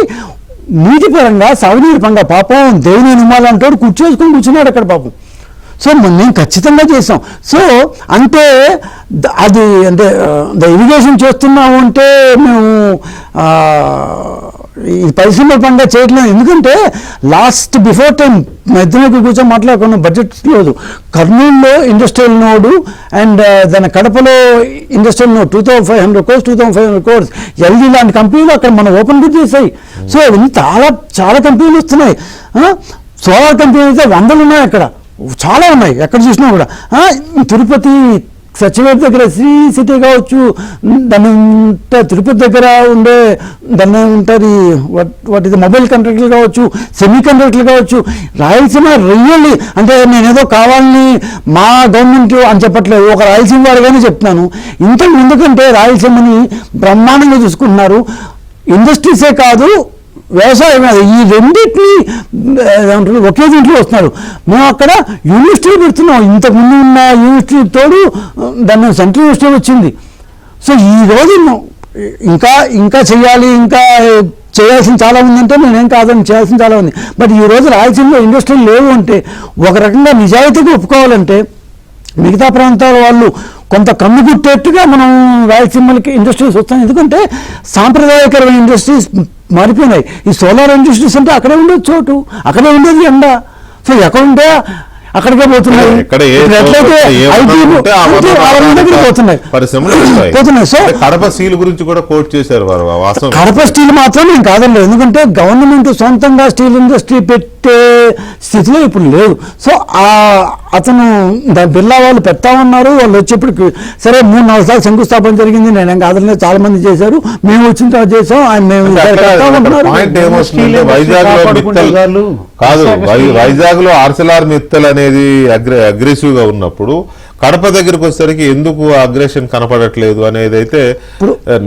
నీటి పరంగా, సాగునీటి పరంగా పాపం దేవుని నిమాలంటాడు కూర్చున్నాడు అక్కడ పాపం. సో మేము ఖచ్చితంగా చేసాం. సో అంటే అది అంటే ఇరిగేషన్ చేస్తున్నాము అంటే మేము ఈ పరిశ్రమ పరంగా చేయట్లేదు. ఎందుకంటే లాస్ట్ బిఫోర్ టైం మధ్యలోకి కూర్చొని మాట్లాడుకున్న బడ్జెట్ లేదు. కర్నూలులో ఇండస్ట్రియల్ నోడు అండ్ దాని కడపలో ఇండస్ట్రియల్ నోడ్ 2,500 crores ఎల్జీ లాంటి కంపెనీలు అక్కడ మనం ఓపెన్ కూడా చేసాయి. సో అవన్నీ చాలా కంపెనీలు వస్తున్నాయి. సోలార్ కంపెనీలు అయితే 100 ఉన్నాయి, అక్కడ చాలా ఉన్నాయి, ఎక్కడ చూసినా కూడా. తిరుపతి సచివేట్ దగ్గర శ్రీ సిటీ కావచ్చు, దాన్ని తిరుపతి దగ్గర ఉండే దాన్ని ఉంటుంది వాటి మొబైల్ కంట్రాక్టర్లు కావచ్చు, సెమీ కంట్రాక్టర్లు కావచ్చు. రాయలసీమ రియల్లీ అంటే నేనేదో కావాలని మా గవర్నమెంట్ అని చెప్పట్లేదు, ఒక రాయలసీమ వారిగానే చెప్తున్నాను. ఇంతకు ఎందుకంటే రాయలసీమని బ్రహ్మాండంగా చూసుకుంటున్నారు. ఇండస్ట్రీసే కాదు, వ్యవసాయం కాదు, ఈ రెండింటినీ ఏమంటారు ఒకే దీంట్లో వస్తున్నారు. మేము అక్కడ యూనివర్సిటీ పెడుతున్నాం. ఇంతకుముందు ఉన్న యూనివర్సిటీ తోడు దాన్ని సెంట్రల్ యూనివర్సిటీ వచ్చింది. సో ఈరోజు ఇంకా చేయాలి, ఇంకా చేయాల్సిన చాలా ఉందంటే నేనేం కాదని, చేయాల్సిన చాలా ఉంది. బట్ ఈరోజు రాయలసీమలో ఇండస్ట్రీలు లేవు అంటే, ఒక రకంగా నిజాయితీగా ఒప్పుకోవాలంటే మిగతా ప్రాంతాల వాళ్ళు కొంత కన్ను గుట్టేట్టుగా మనం రాయలసీమలకి ఇండస్ట్రీస్ వస్తాయి. ఎందుకంటే సాంప్రదాయకరమైన ఇండస్ట్రీస్ మారిపోయినాయి. ఈ సోలార్ ఇండస్ట్రీస్ అంటే అక్కడే ఉండేది చోటు, అక్కడే ఉండేది ఎండ. సో ఎక్కడ ఉంటే అక్కడికే పోతున్నాయి. సో కడప స్టీల్ గురించి కూడా కోట్ చేశారు వారు. కడప స్టీల్ మాత్రం నేను కాదండి, ఎందుకంటే గవర్నమెంట్ సొంతంగా స్టీల్ ఇండస్ట్రీ పెట్టే స్థితిలో ఇప్పుడు లేదు. సో అతను బిర్లా వాళ్ళు పెడతామన్నారు, వాళ్ళు వచ్చేప్పటికి సరే 3-4 సార్లు శంకుస్థాపన జరిగింది, నేనేం కాదని చాలా మంది చేశారు, మేము వచ్చిన తర్వాత చేసాం, ఆయన మేము పెడతామంటున్నారు. పాయింట్ ఏమొస్తుందంటే వైజాగ్ లో మిత్తల్ కాదు, వైజాగ్ లో ఆర్సెలార్ మిత్తల్ అనేది అగ్రెసివ్ గా ఉన్నప్పుడు కడప దగ్గరికి వచ్చేసరికి ఎందుకు అగ్రెషన్ కనపడట్లేదు అనేది అయితే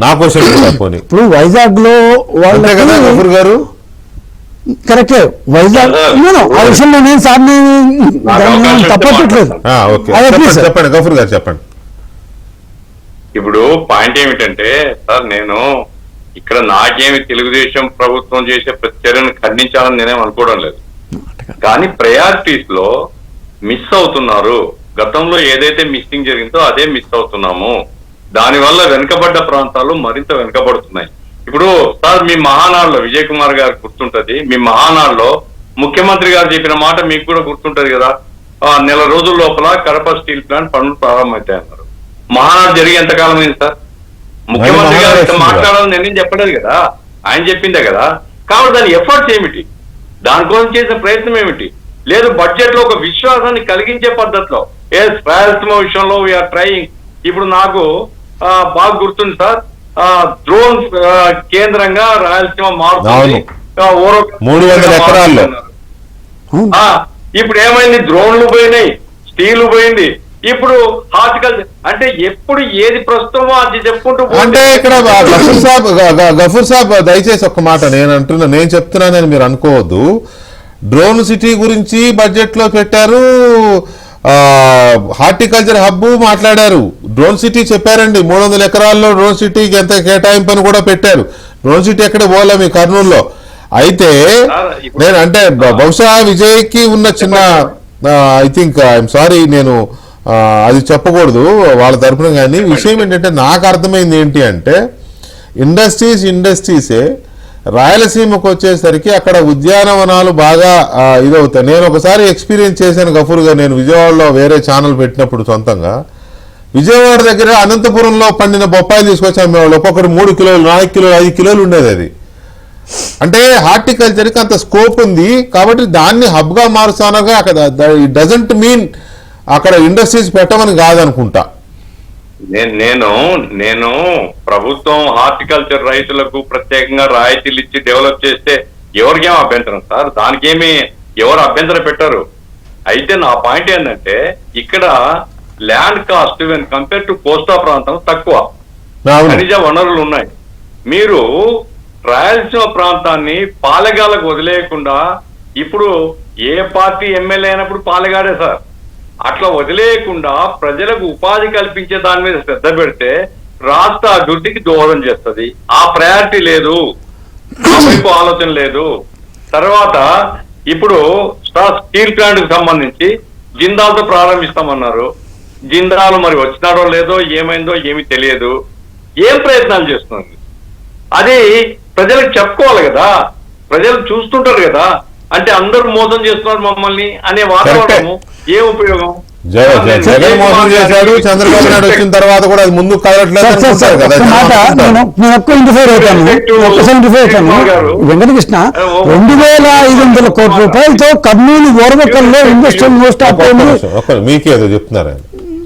నా క్వశ్చన్ కూడా. పోనీ ఇప్పుడు వైజాగ్ లో అంతే కదా గఫూర్ గారు? కరెక్టే, వైజాగ్ ఆ విషయంలో నేను సార్ని తప్పట్లేదు. చెప్పండి గఫూర్ గారు చెప్పండి. ఇప్పుడు పాయింట్ ఏమిటంటే సార్, నేను ఇక్కడ నాకేమి తెలుగుదేశం ప్రభుత్వం చేసే ప్రతి చర్యను ఖండించాలని నేనేం అనుకోవడం లేదు, కానీ ప్రయారిటీస్ లో మిస్ అవుతున్నారు. గతంలో ఏదైతే మిస్సింగ్ జరిగిందో అదే మిస్ అవుతున్నాము. దానివల్ల వెనుకబడ్డ ప్రాంతాలు మరింత వెనుకబడుతున్నాయి. ఇప్పుడు సార్ మీ మహానాడులో విజయ్ కుమార్ గారు గుర్తుంటది, మీ మహానాడులో ముఖ్యమంత్రి గారు చెప్పిన మాట మీకు కూడా గుర్తుంటది కదా, 1 నెల రోజుల లోపల కడప స్టీల్ ప్లాంట్ పనులు ప్రారంభమవుతాయి అన్నారు. మహానాడు జరిగి ఎంతకాలం అయింది సార్? ముఖ్యమంత్రి గారు ఇంత మాట్లాడాలని నేను చెప్పలేదు కదా, ఆయన చెప్పిందే కదా. కాబట్టి దాని ఎఫర్ట్స్ ఏమిటి, దానికోసం చేసిన ప్రయత్నం ఏమిటి? లేదు బడ్జెట్ లో ఒక విశ్వాసాన్ని కలిగించే పద్ధతిలో రాయలసీమ విషయంలో వీఆర్ ట్రైయింగ్. ఇప్పుడు నాకు బాగా గుర్తుంది సార్, డ్రోన్ కేంద్రంగా రాయలసీమ మారుతుంది, 300 ఎకరాల్లో. ఇప్పుడు ఏమైంది, డ్రోన్లు పోయినాయి, స్టీల్ పోయింది, ఇప్పుడు హార్టికల్చర్. అంటే ఎప్పుడు ఏది ప్రస్తుతమో అది చెప్పుకుంటూ అంటే ఇక్కడ గఫూర్ సాబ్ దయచేసి ఒక్క మాట నేను చెప్తున్నానని మీరు అనుకోవద్దు. డ్రోన్ సిటీ గురించి బడ్జెట్ లో పెట్టారు, హార్టికల్చర్ హబ్ మాట్లాడారు, డ్రోన్ సిటీ చెప్పారండి. 300 ఎకరాల్లో డ్రోన్ సిటీకి ఎంత కేటాయింపని కూడా పెట్టారు. డ్రోన్ సిటీ ఎక్కడ పోలే మీ కర్నూలులో. అయితే నేను అంటే బహుశా విజయ్కి ఉన్న చిన్న ఐ థింక్ ఐఎమ్ సారీ, నేను అది చెప్పకూడదు వాళ్ళ తరఫున, కానీ విషయం ఏంటంటే నాకు అర్థమైంది ఏంటి అంటే ఇండస్ట్రీసే రాయలసీమకు వచ్చేసరికి అక్కడ ఉద్యానవనాలు బాగా ఇదవుతాయి. నేను ఒకసారి ఎక్స్పీరియన్స్ చేశాను గఫూర్ గారు, నేను విజయవాడలో వేరే ఛానల్ పెట్టినప్పుడు సొంతంగా. విజయవాడ దగ్గర అనంతపురంలో పండిన బొప్పాయిలు తీసుకొచ్చాము మేము, ఒక్కొక్కటి 3 కిలోలు 4 కిలోలు 5 కిలోలు ఉండేది. అది అంటే హార్టికల్చర్కి అంత స్కోప్ ఉంది కాబట్టి దాన్ని హబ్గా మారుస్తానగా. అక్కడ ఇట్ డజంట్ మీన్ అక్కడ ఇండస్ట్రీస్ పెట్టమని కాదనుకుంటా. నేను ప్రభుత్వం హార్టికల్చర్ రైతులకు ప్రత్యేకంగా రాయితీలు ఇచ్చి డెవలప్ చేస్తే ఎవరికేం అభ్యంతరం సార్, దానికేమి ఎవరు అభ్యంతరం పెట్టారు. అయితే నా పాయింట్ ఏంటంటే ఇక్కడ land cost when compare to కోస్తా ప్రాంతం తక్కువ, ఖనిజ వనరులు ఉన్నాయి. మీరు రాయలసీమ ప్రాంతాన్ని పాలెగాలకు వదిలేయకుండా, ఇప్పుడు ఏ పార్టీ ఎమ్మెల్యే అయినప్పుడు పాలెగాడే సార్, అట్లా వదిలేయకుండా ప్రజలకు ఉపాధి కల్పించే దాని మీద శ్రద్ధ పెడితే రాష్ట్ర అభివృద్ధికి దోహదం చేస్తుంది. ఆ ప్రయారిటీ లేదు, ఆ వైపు ఆలోచన లేదు. తర్వాత ఇప్పుడు స్టీల్ ప్లాంట్ కు సంబంధించి జిందాల్తో ప్రారంభిస్తామన్నారు. జిందాల్ మరి వచ్చినాడో లేదో, ఏమైందో ఏమీ తెలియదు. ఏం ప్రయత్నాలు చేస్తుంది అది ప్రజలకు చెప్పుకోవాలి కదా, ప్రజలు చూస్తుంటారు కదా. అంటే అందరూ మోసం చేస్తున్నారు మమ్మల్ని అనే వాతావరణము ఏం ఉపయోగం? జగన్ మోసం చేశాడు, చంద్రబాబు నాయుడు వచ్చిన తర్వాత కూడా అది ముందు కదలట్లేదు. వెంకటకృష్ణ 2,500 కోట్ల రూపాయలతో కర్నూలు ఓర్వకల్లో ఇండస్ట్రియల్ మోస్ట్ మీకేదో చెప్తున్నారా?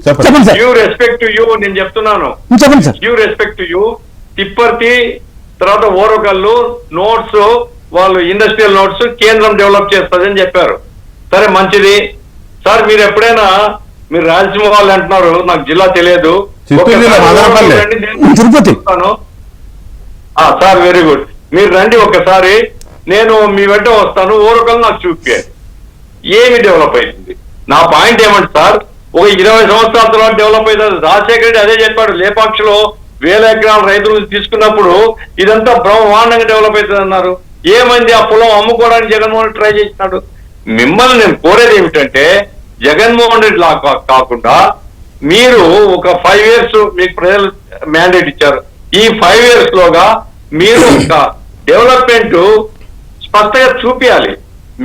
చెప్పండి sir. Due respect to you నేను చెప్తున్నాను, చెప్పండి sir. Due respect to you, Tipparthi తర్వాత ఓరకల్లు నోట్స్ వాళ్ళు ఇండస్ట్రియల్ నోట్స్ కేంద్రం డెవలప్ చేస్తుంది అని చెప్పారు. సరే మంచిది సార్. మీరు ఎప్పుడైనా మీరు రాయలసీమ వాళ్ళు అంటున్నారు, నాకు జిల్లా తెలియదు, తిరుపతి సార్ వెరీ గుడ్, మీరు రండి ఒక్కసారి, నేను మీ వెంట వస్తాను, ఓరకల్లు నాకు చూపే ఏమి డెవలప్ అవుతుంది. నా పాయింట్ ఏమంటే సార్, ఒక 20 సంవత్సరాల తర్వాత డెవలప్ అవుతుంది. రాజశేఖర రెడ్డి అదే చెప్పాడు, లేపాక్షలో 1000 ఎకరాల రైతులు తీసుకున్నప్పుడు ఇదంతా బ్రహ్మాండంగా డెవలప్ అవుతుంది అన్నారు. ఏమైంది? ఆ పొలం అమ్ముకోవడానికి జగన్మోహన్ ట్రై చేసినాడు. మిమ్మల్ని నేను కోరేది ఏమిటంటే, జగన్మోహన్ రెడ్డి లా కాకుండా మీరు ఒక 5 years మీకు ప్రజలు మ్యాండేట్ ఇచ్చారు. ఈ 5 years లోగా మీరు ఒక డెవలప్మెంట్ స్పష్టంగా చూపించాలి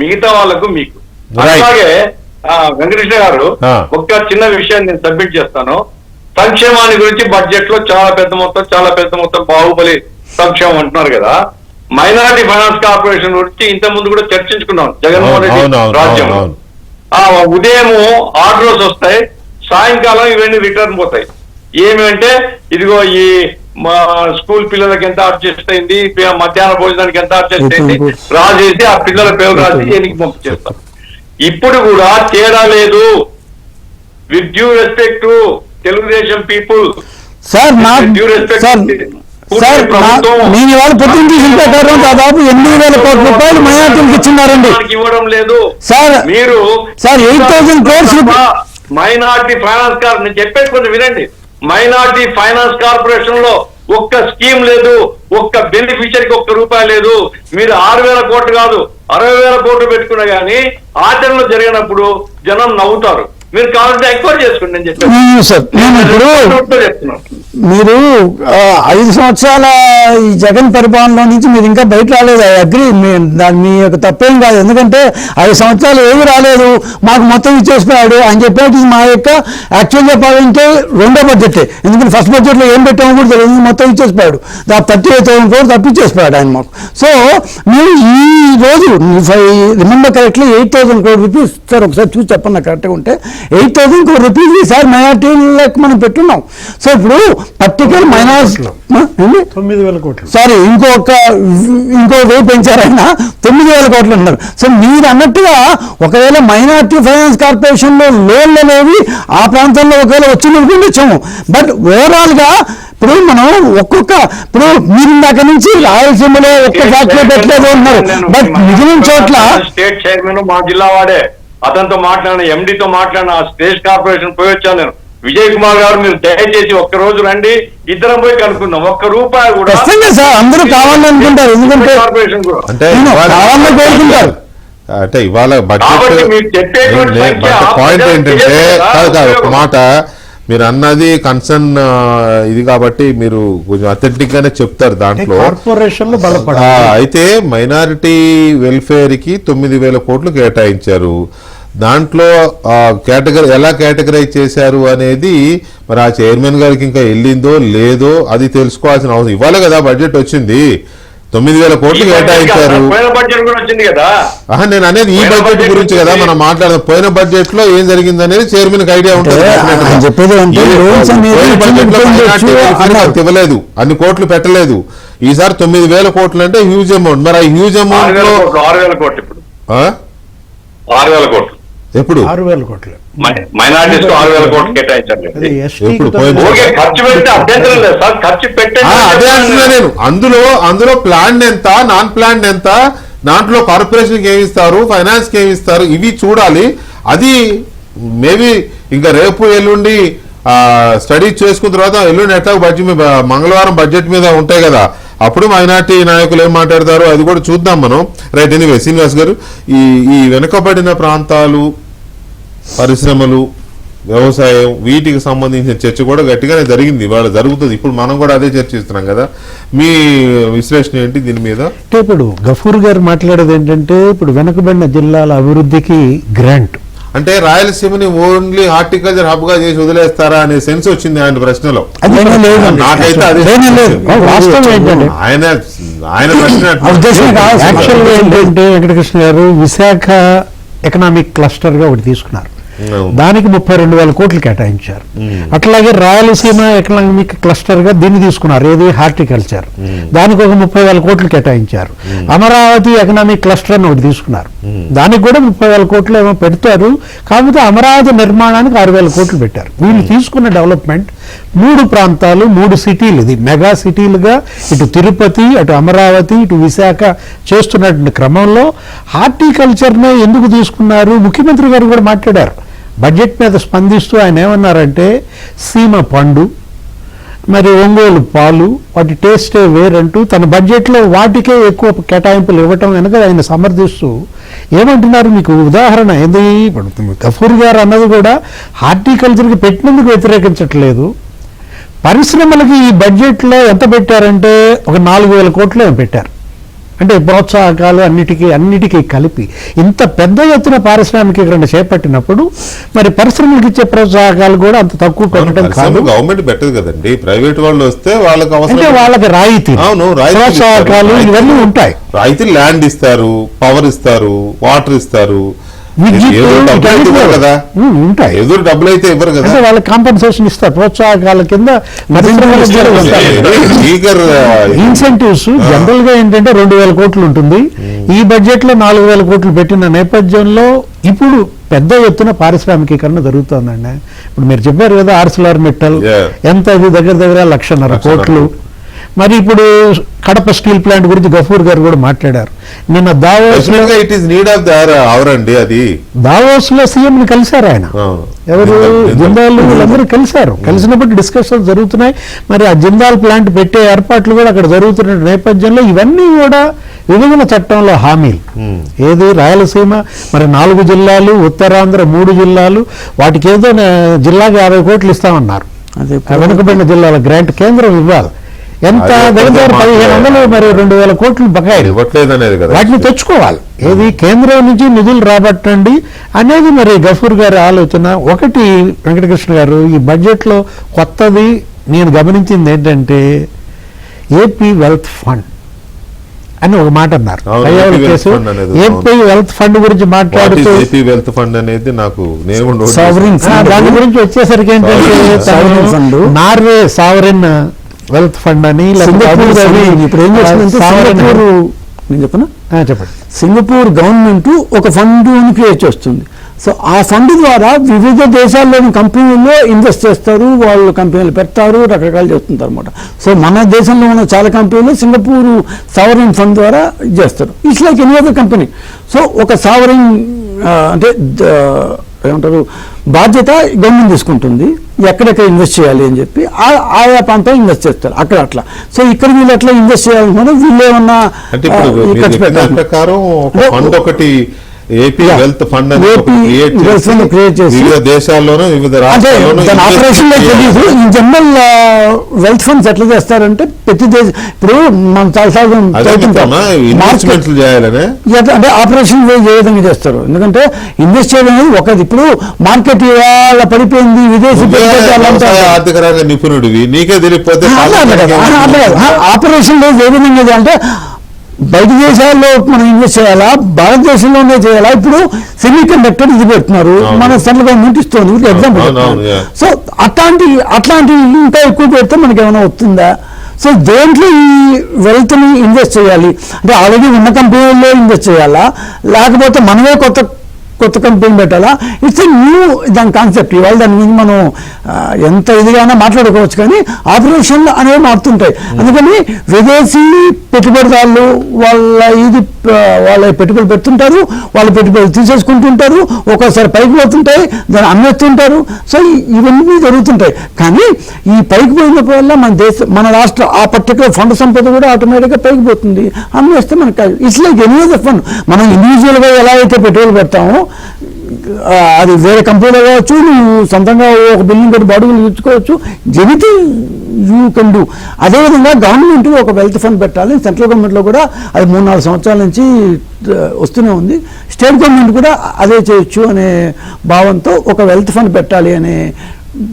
మిగతా వాళ్ళకు మీకు. అలాగే వెంకటకృష్ణ గారు ఒక చిన్న విషయాన్ని నేను సబ్మిట్ చేస్తాను. సంక్షేమాన్ని గురించి బడ్జెట్ లో చాలా పెద్ద మొత్తం బాహుబలి సంక్షేమం అంటున్నారు కదా. మైనారిటీ ఫైనాన్స్ కార్పొరేషన్ గురించి ఇంత ముందు కూడా చర్చించుకున్నాం జగన్మోహన్ రెడ్డి రాజ్యం. ఉదయం ఆర్డర్స్ వస్తాయి, సాయంకాలం ఇవన్నీ రిటర్న్ పోతాయి. ఏమంటే ఇదిగో ఈ స్కూల్ పిల్లలకి ఎంత అడ్జస్ట్ అయింది, మధ్యాహ్న భోజనానికి ఎంత అడ్జస్ట్ అయింది రాసేసి ఆ పిల్లల పేరు రాసి ఎనికి పంపించేస్తారు. ఇప్పుడు కూడా తేడా లేదు. With due respect to Telugu Desam people sir నేను ఇవాళ పొద్దున్న తీసిన ప్రకారం దాదాపు 8,000 కోట్ల రూపాయలు మైనార్టీలకు ఇచ్చినారండి. ఇవ్వడం లేదు సార్. మీరు సార్ 8,000 crores మైనార్టీ ఫైనాన్స్ నేను చెప్పేది కొంచెం వినండి. మైనార్టీ ఫైనాన్స్ కార్పొరేషన్ లో ఒక్క స్కీమ్ లేదు, ఒక్క బెనిఫిషియరీకి ₹1 లేదు. మీరు 6,000 కోట్లు కాదు 60,000 కోట్లు పెట్టుకున్నా గానీ ఆచరణలో జరిగినప్పుడు జనం నవ్వుతారు. మీరు కావాలంటే ఎంక్వైరీ చేసుకోండి. నేను చెప్పాను సార్, నేను ఇప్పుడు చెప్తున్నాను. మీరు 5 సంవత్సరాల ఈ జగన్ పరిపాలన నుంచి మీరు ఇంకా బయట రాలేదు. ఐ అగ్రి, మీ యొక్క తప్పేం కాదు. ఎందుకంటే 5 సంవత్సరాలు ఏమీ రాలేదు, మాకు మొత్తం ఇచ్చేసిపోయాడు అని చెప్పేది మా యొక్క యాక్చువల్గా చెప్పాలంటే రెండో బడ్జెట్. ఎందుకంటే ఫస్ట్ బడ్జెట్లో ఏం పెట్టామో కూడా తెలియదు, మొత్తం ఇచ్చేసిపోయాడు. 38,000 కోట్లు తప్పించేసిపోయాడు ఆయన మాకు. సో మీరు ఈ రోజు remember correctly 8,000 crore rupees sir, ఒకసారి చూసి చెప్పండి నాకు కరెక్ట్గా ఉంటే 8,000 crore రూపీస్ ఈసారి మైనార్టీలకు మనం పెట్టున్నాం. సో ఇప్పుడు పర్టికులర్ మైనారిటీ 9,000 కోట్లు సారీ ఇంకో వే పెంచారైనా 9,000 కోట్లు అన్నారు. సో మీరు అన్నట్టుగా ఒకవేళ మైనార్టీ ఫైనాన్స్ కార్పొరేషన్ లో లోన్లు అనేవి ఆ ప్రాంతంలో ఒకవేళ వచ్చి వచ్చాము. బట్ ఓవరాల్ గా ఇప్పుడు మనం ఇప్పుడు మీరు ఇందాక నుంచి రాయలసీమలో ఒక్క ఫ్యాక్టరీ పెట్టలేదు అంటున్నారు. బట్ మిగిలిన చోట్ల స్టేట్ చైర్మన్ మా జిల్లా వాడే, అతనితో మాట్లాడిన ఎండితో మాట్లాడిన స్టేట్ కార్పొరేషన్ పోయి వచ్చాను నేను. విజయ్ కుమార్ గారు మీరు దయచేసి ఒక్క రోజు రండి, ఇద్దరం పోయి కనుక్కుందాం. ₹1 కూడా సార్ అందరూ కావాలనుకుంటారు, ఎందుకంటే కార్పొరేషన్ కూడా కావాలని కోరుకుంటారు. అంటే ఇవాళ బడ్జెట్ పాయింట్ ఏంటంటే ఒక మాట మీరు అన్నది కన్సర్న్ ఇది కాబట్టి మీరు కొంచెం అథెంటిక్ గానే చెప్తారు దాంట్లో. కార్పొరేషన్ లో అయితే మైనారిటీ వెల్ఫేర్ కి 9,000 కోట్లు కేటాయించారు. దాంట్లో కేటగిరీ ఎలా కేటగరైజ్ చేశారు అనేది మరి ఆ చైర్మన్ గారికి ఇంకా వెళ్ళిందో లేదో అది తెలుసుకోవాల్సిన అవసరం. ఇవ్వాలి కదా బడ్జెట్ వచ్చింది, 9,000 కోట్లు కేటాయించారు. నేను అనేది ఈ బడ్జెట్ గురించి కదా మనం మాట్లాడదాం. పోయిన బడ్జెట్ లో ఏం జరిగింది అనేది చైర్మన్ కి ఐడియా ఉంటుంది. ఇవ్వలేదు, అన్ని కోట్లు పెట్టలేదు. ఈసారి 9,000 కోట్లు అంటే హ్యూజ్ అమౌంట్. మరి ఆ హ్యూజ్ అమౌంట్ లో 6,000 కోట్లు ఇప్పుడు 6,000 కోట్లు ఎప్పుడు 6,000 కోట్లు మైనారిటీస్ 6,000 కోట్లు కేటాయించారు. ఖర్చు పెడితే అభ్యంతరం లేదు సార్, ఖర్చు పెట్టండి. అదే అంటున్నా నేను. అందులో ప్లాన్ ఎంత, నాన్ ప్లాన్ ఎంత, దాంట్లో కార్పొరేషన్ కి ఏమిస్తారు, ఫైనాన్స్ కి ఏమిస్తారు, ఇవి చూడాలి. అది మేబీ ఇంకా రేపు ఎల్లుండి స్టడీ చేసుకున్న తర్వాత ఎల్లుండి ఎట్లా బడ్జెట్ మంగళవారం బడ్జెట్ మీద ఉంటాయి కదా, అప్పుడు మైనార్టీ నాయకులు ఏం మాట్లాడతారు అది కూడా చూద్దాం మనం. రైట్. ఎనీవే శ్రీనివాస్ గారు, ఈ వెనుకబడిన ప్రాంతాలు, పరిశ్రమలు, వ్యవసాయం వీటికి సంబంధించిన చర్చ కూడా గట్టిగానే జరిగింది, ఇవాళ జరుగుతుంది. ఇప్పుడు మనం కూడా అదే చర్చిస్తున్నాం కదా. మీ విశ్లేషణ ఏంటి దీని మీద? అంటే ఇప్పుడు గఫూర్ గారు మాట్లాడేది ఏంటంటే ఇప్పుడు వెనుకబడిన జిల్లాల అభివృద్ధికి గ్రాంట్ అంటే రాయలసీమని ఓన్లీ హార్టికల్చర్ హబ్ గా చేసి వదిలేస్తారా అనే సెన్స్ వచ్చింది ఆయన ప్రశ్నలో. నాకైతే అదే ఆయన ప్రశ్న ఏంటంటే వెంకటకృష్ణ గారు విశాఖ ఎకనామిక్ క్లస్టర్ గా ఒకటి తీసుకున్నారు, దానికి 32,000 కోట్లు కేటాయించారు. అట్లాగే రాయలసీమ ఎకనామిక్ క్లస్టర్ గా దీన్ని తీసుకున్నారు, ఏది హార్టికల్చర్, దానికి ఒక 30,000 కోట్లు కేటాయించారు. అమరావతి ఎకనామిక్ క్లస్టర్ అని ఒకటి తీసుకున్నారు, దానికి కూడా 30,000 కోట్లు ఏమో పెడతారు. కాకపోతే అమరావతి నిర్మాణానికి 6,000 కోట్లు పెట్టారు. వీళ్ళు తీసుకున్న డెవలప్మెంట్ 3 ప్రాంతాలు 3 సిటీలు, ఇది మెగా సిటీలుగా ఇటు తిరుపతి, అటు అమరావతి, ఇటు విశాఖ చేస్తున్నటువంటి క్రమంలో హార్టికల్చర్నే ఎందుకు తీసుకున్నారు? ముఖ్యమంత్రి గారు కూడా మాట్లాడారు బడ్జెట్ మీద స్పందిస్తూ. ఆయన ఏమన్నారంటే సీమ పండు, మరి ఒంగోలు పాలు, వాటి టేస్టే వేరంటూ తన బడ్జెట్లో వాటికే ఎక్కువ కేటాయింపులు ఇవ్వటం వెనక ఆయన సమర్థిస్తూ ఏమంటున్నారు? మీకు ఉదాహరణ ఏంది, గఫూర్ గారు అన్నది కూడా హార్టికల్చర్కి పెట్టినందుకు వ్యతిరేకించట్లేదు. పరిశ్రమలకి ఈ బడ్జెట్లో ఎంత పెట్టారంటే ఒక 4,000 కోట్లు ఏమో పెట్టారు. అంటే ప్రోత్సాహకాలు అన్నిటికీ కలిపి ఇంత పెద్ద ఎత్తున పారిశ్రామికీకరణ చేపట్టినప్పుడు మరి పరిశ్రమలకు ఇచ్చే ప్రోత్సాహకాలు కూడా అంత తక్కువ పెట్టడం కాదు. గవర్నమెంట్ పెట్టదు కదండి, ప్రైవేట్ వాళ్ళు వస్తే వాళ్ళకి అంటే వాళ్ళకి రాయితీ, ప్రోత్సాహకాలు ఇవన్నీ ఉంటాయి. రాయితీ ల్యాండ్ ఇస్తారు, పవర్ ఇస్తారు, వాటర్ ఇస్తారు, విద్యుత్ ఎదురు డబ్బులు అయితే ఇవ్వరు కదా, ఉంటాయి. ఎదురు డబ్బులు అయితే ఇవ్వరు కదా. అంటే వాళ్ళకి కాంపెన్సేషన్ ఇస్తారు, ప్రోత్సాహకాల కింద ఇన్సెంటివ్స్. జనరల్ గా ఏంటంటే 2,000 కోట్లు ఉంటుంది. ఈ బడ్జెట్ లో 4,000 కోట్లు పెట్టిన నేపథ్యంలో ఇప్పుడు పెద్ద ఎత్తున పారిశ్రామికీకరణ జరుగుతోందండి. ఇప్పుడు మీరు చెప్పారు కదా ఆర్సిలార్ మెటల్ ఎంత, అది దగ్గర 1,50,000 కోట్లు. మరి ఇప్పుడు కడప స్టీల్ ప్లాంట్ గురించి గఫూర్ గారు కూడా మాట్లాడారు నిన్న దావోస్ లో. It is need of the hour అండి. అది దావోస్ లో సీఎం ని కలిశారు ఆయన, ఎవరు జిందాల్ వీళ్ళందరూ కలిశారు. కలిసినప్పుడు డిస్కషన్స్ జరుగుతున్నాయి. మరి ఆ జిందాల్ ప్లాంట్ పెట్టే ఏర్పాట్లు కూడా అక్కడ జరుగుతున్న నేపథ్యంలో ఇవన్నీ కూడా విభజన చట్టంలో హామీలు. ఏది రాయలసీమ మరి 4 జిల్లాలు, ఉత్తరాంధ్ర 3 జిల్లాలు, వాటికి ఏదో జిల్లాకి 50 కోట్లు ఇస్తామన్నారు. వెనుకబడిన జిల్లాల గ్రాంట్ కేంద్రం ఇవ్వాలి. ఎంత దగ్గర 1,500 మరి 2,000 కోట్లు బకాయిలు, వాటిని తెచ్చుకోవాలి. ఏది కేంద్రం నుంచి నిధులు రాబట్టండి అనేది మరి గఫూర్ గారి ఆలోచన. ఒకటి వెంకటకృష్ణ గారు, ఈ బడ్జెట్ లో కొత్తది నేను గమనించింది ఏంటంటే ఏపీ వెల్త్ ఫండ్ అని ఒక మాట అన్నారు. ఏపీ వెల్త్ ఫండ్ గురించి మాట్లాడుతూ వెల్త్ ఫండ్ అనేది నాకు దాని గురించి వచ్చేసరికి ఏంటంటే నార్వే సావరిన్ వెల్త్ ఫండ్ అని, ఇప్పుడు ఏం చేస్తుందంటే చెప్పండి, సింగపూర్ గవర్నమెంట్ ఒక ఫండ్ క్రియేట్ చేస్తుంది. సో ఆ ఫండ్ ద్వారా వివిధ దేశాల్లోని కంపెనీల్లో ఇన్వెస్ట్ చేస్తారు, వాళ్ళు కంపెనీలు పెడతారు, రకరకాలు చేస్తుంటారు అనమాట. సో మన దేశంలో ఉన్న చాలా కంపెనీలు సింగపూర్ సావరిన్ ఫండ్ ద్వారా చేస్తారు. It's like any other company. So ఒక సావరిన్ అంటే ఏమంటారు బాధ్యత గవర్నమెంట్ తీసుకుంటుంది, ఎక్కడెక్కడ ఇన్వెస్ట్ చేయాలి అని చెప్పి ఆయా ప్రాంతం ఇన్వెస్ట్ చేస్తారు అక్కడ అట్లా. సో ఇక్కడ వీళ్ళు ఎట్లా ఇన్వెస్ట్ చేయాలనుకున్నా వీళ్ళు ఏమన్నా ఖర్చు పెట్టాలి. ఏపీ వెల్త్ ఫండ్ క్రియేట్ చేసి వివిధ దేశాల్లోనూ వివిధ రాష్ట్రాల్లోనూ ఆపరేషన్ లో తెలియదు. ఈ జనరల్ వెల్త్ ఫండ్స్ ఎట్లా చేస్తారంటే ప్రతి దేశం ఇప్పుడు మనం చాలా ఇన్వెస్ట్మెంట్లు చేయాలని అంటే ఆపరేషన్ ఏ విధంగా చేస్తారు. ఎందుకంటే ఇన్వెస్ట్ చేయడం అనేది ఒకటి. ఇప్పుడు మార్కెట్ ఇవాళ పడిపోయింది, విదేశీ ఆర్థిక రంగ నిపుణుడివి, నీకే తెలియకపోతే ఆపరేషన్ ఏ విధంగా అంటే బయట దేశాల్లో మనం ఇన్వెస్ట్ చేయాలా, భారతదేశంలోనే చేయాలా. ఇప్పుడు సెమీ కండక్టర్ ఇది పెడుతున్నారు, మన సెంట్రల్ గవర్నమెంట్ ఇస్తుంది ఎగ్జాంపుల్. సో అట్లాంటి ఇంకా ఎక్కువ పెడితే మనకి ఏమైనా వస్తుందా? సో దేంట్లో ఈ వెల్త్ని ఇన్వెస్ట్ చేయాలి అంటే ఆల్రెడీ ఉన్న కంపెనీల్లో ఇన్వెస్ట్ చేయాలా, లేకపోతే మనమే కొత్త కంపెనీ పెట్టాలా? ఇట్స్ ఎ న్యూ దాని కాన్సెప్ట్. ఇవాళ దాని గురించి మనం ఎంత ఇదిగానో మాట్లాడుకోవచ్చు, కానీ ఆపరేషన్లు అనేవి మారుతుంటాయి. అందుకని విదేశీ పెట్టుబడిదారులు వాళ్ళ పెట్టుబడులు పెడుతుంటారు, వాళ్ళ పెట్టుబడులు తీసేసుకుంటుంటారు, ఒక్కోసారి పైకి పోతుంటాయి, దాన్ని అమ్మేస్తుంటారు. సో ఇవన్నీ జరుగుతుంటాయి. కానీ ఈ పైకి పోయినప్పుడల్లా మన రాష్ట్ర ఆ పర్టికులర్ ఫండ్ సంపద కూడా ఆటోమేటిక్గా పైకి పోతుంది, అమ్మేస్తే మనకు it's like any other fund. మనం ఇండివిజువల్గా ఎలా అయితే పెట్టుబడులు పెడతామో అది వేరే కంపెనీలో కావచ్చు, నువ్వు సొంతంగా ఒక బిల్డింగ్ కట్టి బాడుగులు తెచ్చుకోవచ్చు, ఎనీథింగ్ యూ కెన్ డూ. అదేవిధంగా గవర్నమెంట్ ఒక వెల్త్ ఫండ్ పెట్టాలి. సెంట్రల్ గవర్నమెంట్లో కూడా అది 3-4 సంవత్సరాల నుంచి వస్తూనే ఉంది. స్టేట్ గవర్నమెంట్ కూడా అదే చేయొచ్చు అనే భావంతో ఒక వెల్త్ ఫండ్ పెట్టాలి అనే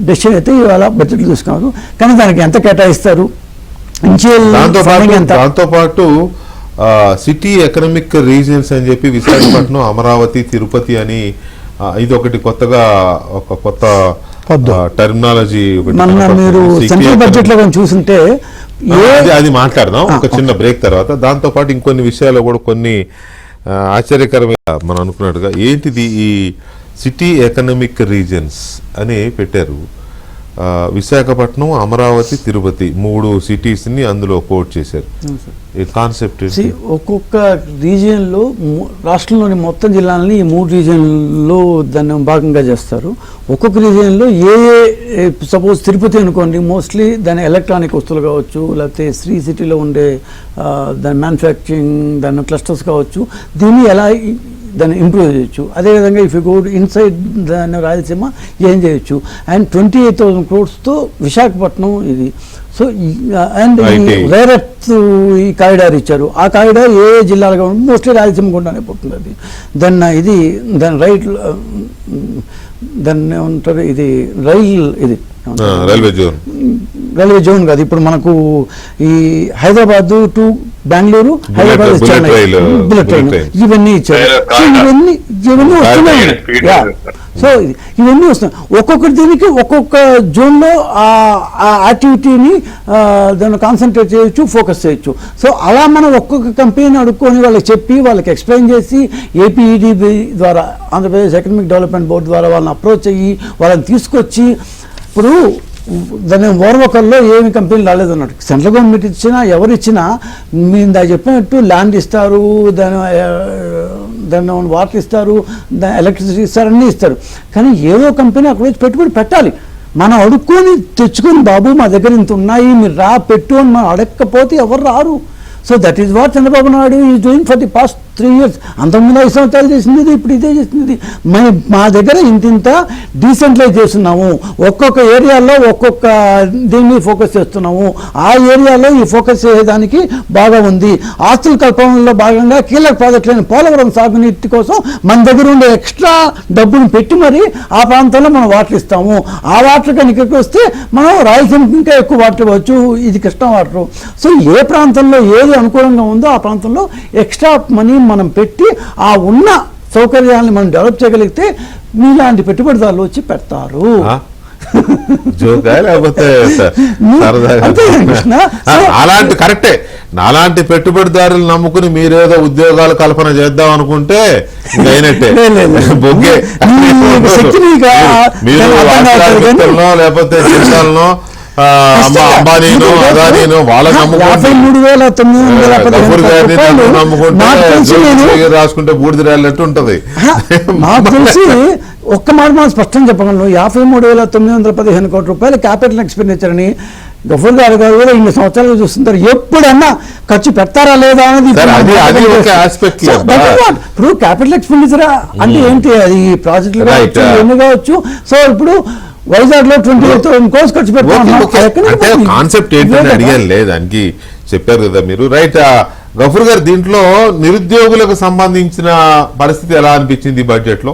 డెసిషన్ అయితే ఇవాళ బడ్జెట్లు తీసుకున్నారు. కానీ దానికి ఎంత కేటాయిస్తారు, దాంతోపాటు సిటీ ఎకనామిక్ రీజియన్స్ అని చెప్పి విశాఖపట్నం, అమరావతి, తిరుపతి అని ఇది ఒకటి కొత్తగా ఒక కొత్త టెర్మినాలజీ మీరు సెంట్రల్ బడ్జెట్ లో చూస్తుంటే అది మాట్లాడదాం ఒక చిన్న బ్రేక్ తర్వాత. దాంతో పాటు ఇంకొన్ని విషయాలు కూడా కొన్ని ఆశ్చర్యకరమైన మనం అనుకున్నట్టుగా ఏంటిది ఈ సిటీ ఎకనామిక్ రీజియన్స్ అని పెట్టారు. విశాఖపట్నం, అమరావతి, తిరుపతి 3 సిటీస్ ని అందులో కోట్ చేశారు. ఈ కాన్సెప్ట్ ఒక్కొక్క రీజియన్లో రాష్ట్రంలోని మొత్తం జిల్లాలని ఈ 3 రీజియన్లో దాన్ని భాగంగా చేస్తారు. ఒక్కొక్క రీజియన్లో సపోజ్ తిరుపతి అనుకోండి, మోస్ట్లీ దాని ఎలక్ట్రానిక్ వస్తువులు కావచ్చు, లేకపోతే శ్రీ సిటీలో ఉండే దాని మ్యానుఫ్యాక్చరింగ్ దాని క్లస్టర్స్ కావచ్చు, దీన్ని ఎలా దాన్ని ఇంప్రూవ్ చేయొచ్చు. అదేవిధంగా ఇఫ్ యూ గో ఇన్సైడ్ దాన్ని రాయలసీమ ఏం చేయొచ్చు. అండ్ 28,000 crores విశాఖపట్నం ఇది. సో అండ్ వేరత్ ఈ కారిడార్ ఇచ్చారు. ఆ కారిడార్ ఏ జిల్లాలుగా ఉంటుంది, మోస్ట్లీ రాయలసీమ గుండానే పోతుంది. అది దాన్ని రైట్ దాన్ని ఏమంటారు, ఇది రైల్వే జోన్ కాదు. ఇప్పుడు మనకు ఈ Hyderabad to Bengaluru, Hyderabad bullet train ఇవన్నీ ఇచ్చారు. ఇవన్నీ ఇవన్నీ వస్తున్నాయి. Speed Yeah. సో ఇవన్నీ వస్తున్నాయి. ఒక్కొక్క దీనికి ఒక్కొక్క జోన్లో ఆ యాక్టివిటీని దాన్ని కాన్సన్ట్రేట్ చేయొచ్చు, ఫోకస్ చేయొచ్చు. సో అలా మనం ఒక్కొక్క కంపెనీని అడుక్కొని వాళ్ళకి చెప్పి వాళ్ళకి ఎక్స్ప్లెయిన్ చేసి ఏపీఈడిబి ద్వారా, ఆంధ్రప్రదేశ్ ఎకనామిక్ డెవలప్మెంట్ బోర్డు ద్వారా వాళ్ళని అప్రోచ్ అయ్యి వాళ్ళని తీసుకొచ్చి, ఇప్పుడు దాని ఓర్వకల్లో ఏమి కంపెనీలు రాలేదు అన్నట్టు. సెంట్రల్ గవర్నమెంట్ ఇచ్చినా ఎవరు ఇచ్చినా మేము దాన్ని చెప్పినట్టు ల్యాండ్ ఇస్తారు, దాన్ని వాటర్ ఇస్తారు, దాని ఎలక్ట్రిసిటీ ఇస్తారు, అన్నీ ఇస్తారు. కానీ ఏదో కంపెనీ అక్కడ వచ్చి పెట్టుబడి పెట్టాలి. మనం అడుక్కొని తెచ్చుకొని బాబు మా దగ్గర ఇంత ఉన్నాయి మీరు రా పెట్టు అని మనం అడగకపోతే ఎవరు రారు. So that is what Chandrababu Naidu is doing for the past 3 years. అంతకుముందు 5 సంవత్సరాలు చేసింది ఇది, ఇప్పుడు ఇదే చేసింది. మా దగ్గర ఇంత డీసెంట్లైజ్ చేస్తున్నాము, ఒక్కొక్క ఏరియాలో ఒక్కొక్క దీన్ని ఫోకస్ చేస్తున్నాము. ఆ ఏరియాలో ఈ ఫోకస్ చేసేదానికి బాగా ఉంది. ఆస్తుల కల్పనలో భాగంగా కీలక ప్రాజెక్టులైన పోలవరం సాగునీటి కోసం మన దగ్గర ఉండే ఎక్స్ట్రా డబ్బును పెట్టి మరి ఆ ప్రాంతంలో మనం వాటర్ ఇస్తాము. ఆ వాటర్ కనుక ఇక్కడికి వస్తే మనం రాయలసీమకి ఇంకా ఎక్కువ వాటర్ ఇవ్వచ్చు, ఇది కృష్ణా వాటర్. సో ఏ ప్రాంతంలో ఏది అనుకూలంగా ఉందో ఆ ప్రాంతంలో ఎక్స్ట్రా మనీ మనం పెట్టి ఆ ఉన్న సౌకర్యాలను మనం డెవలప్ చేయగలిగితే మీలాంటి పెట్టుబడిదారులు వచ్చి పెడతారు. జోకా లేకపోతే సరదాగా? అంతే కృష్ణ. అలాంటి కరెక్టే. నాలాంటి పెట్టుబడిదారులు నమ్ముకుని మీరేదో ఉద్యోగాలు కల్పన చేద్దాం అనుకుంటే అయినట్టే బొగ్గే. మీరు ఆస్ట్రాలో లేకపోతే జిల్లాల్లో అంబానీను అదానీను వాళ్ళకి నమ్ముకుంటే రాసుకుంటే బూడిద రాలినట్టు ఉంటది. నాకు తెలిసి ఒక్క మాట మనం స్పష్టంగా చెప్పగలను, 53,915 కోట్ల రూపాయలు క్యాపిటల్ ఎక్స్పెండిచర్ అని గఫూర్ గారు కూడా 2 సంవత్సరాలు చూస్తుంటారు. ఎప్పుడన్నా ఖర్చు పెడతారా లేదా అనేది ఇప్పుడు క్యాపిటల్ ఎక్స్పెండిచర్ అంటే ఏంటి, అది ప్రాజెక్టులు కావచ్చు, ఎన్ని కావచ్చు. సో ఇప్పుడు వైజాగ్ లో 28,000 కోర్స్ ఖర్చు పెడతాం. కాన్సెప్ట్ ఏంటని అడిగాను లేదు దానికి చెప్పారు కదా మీరు. రైట్ గఫూర్ గారు, దీంట్లో నిరుద్యోగులకు సంబంధించిన పరిస్థితి ఎలా అనిపించింది బడ్జెట్ లో?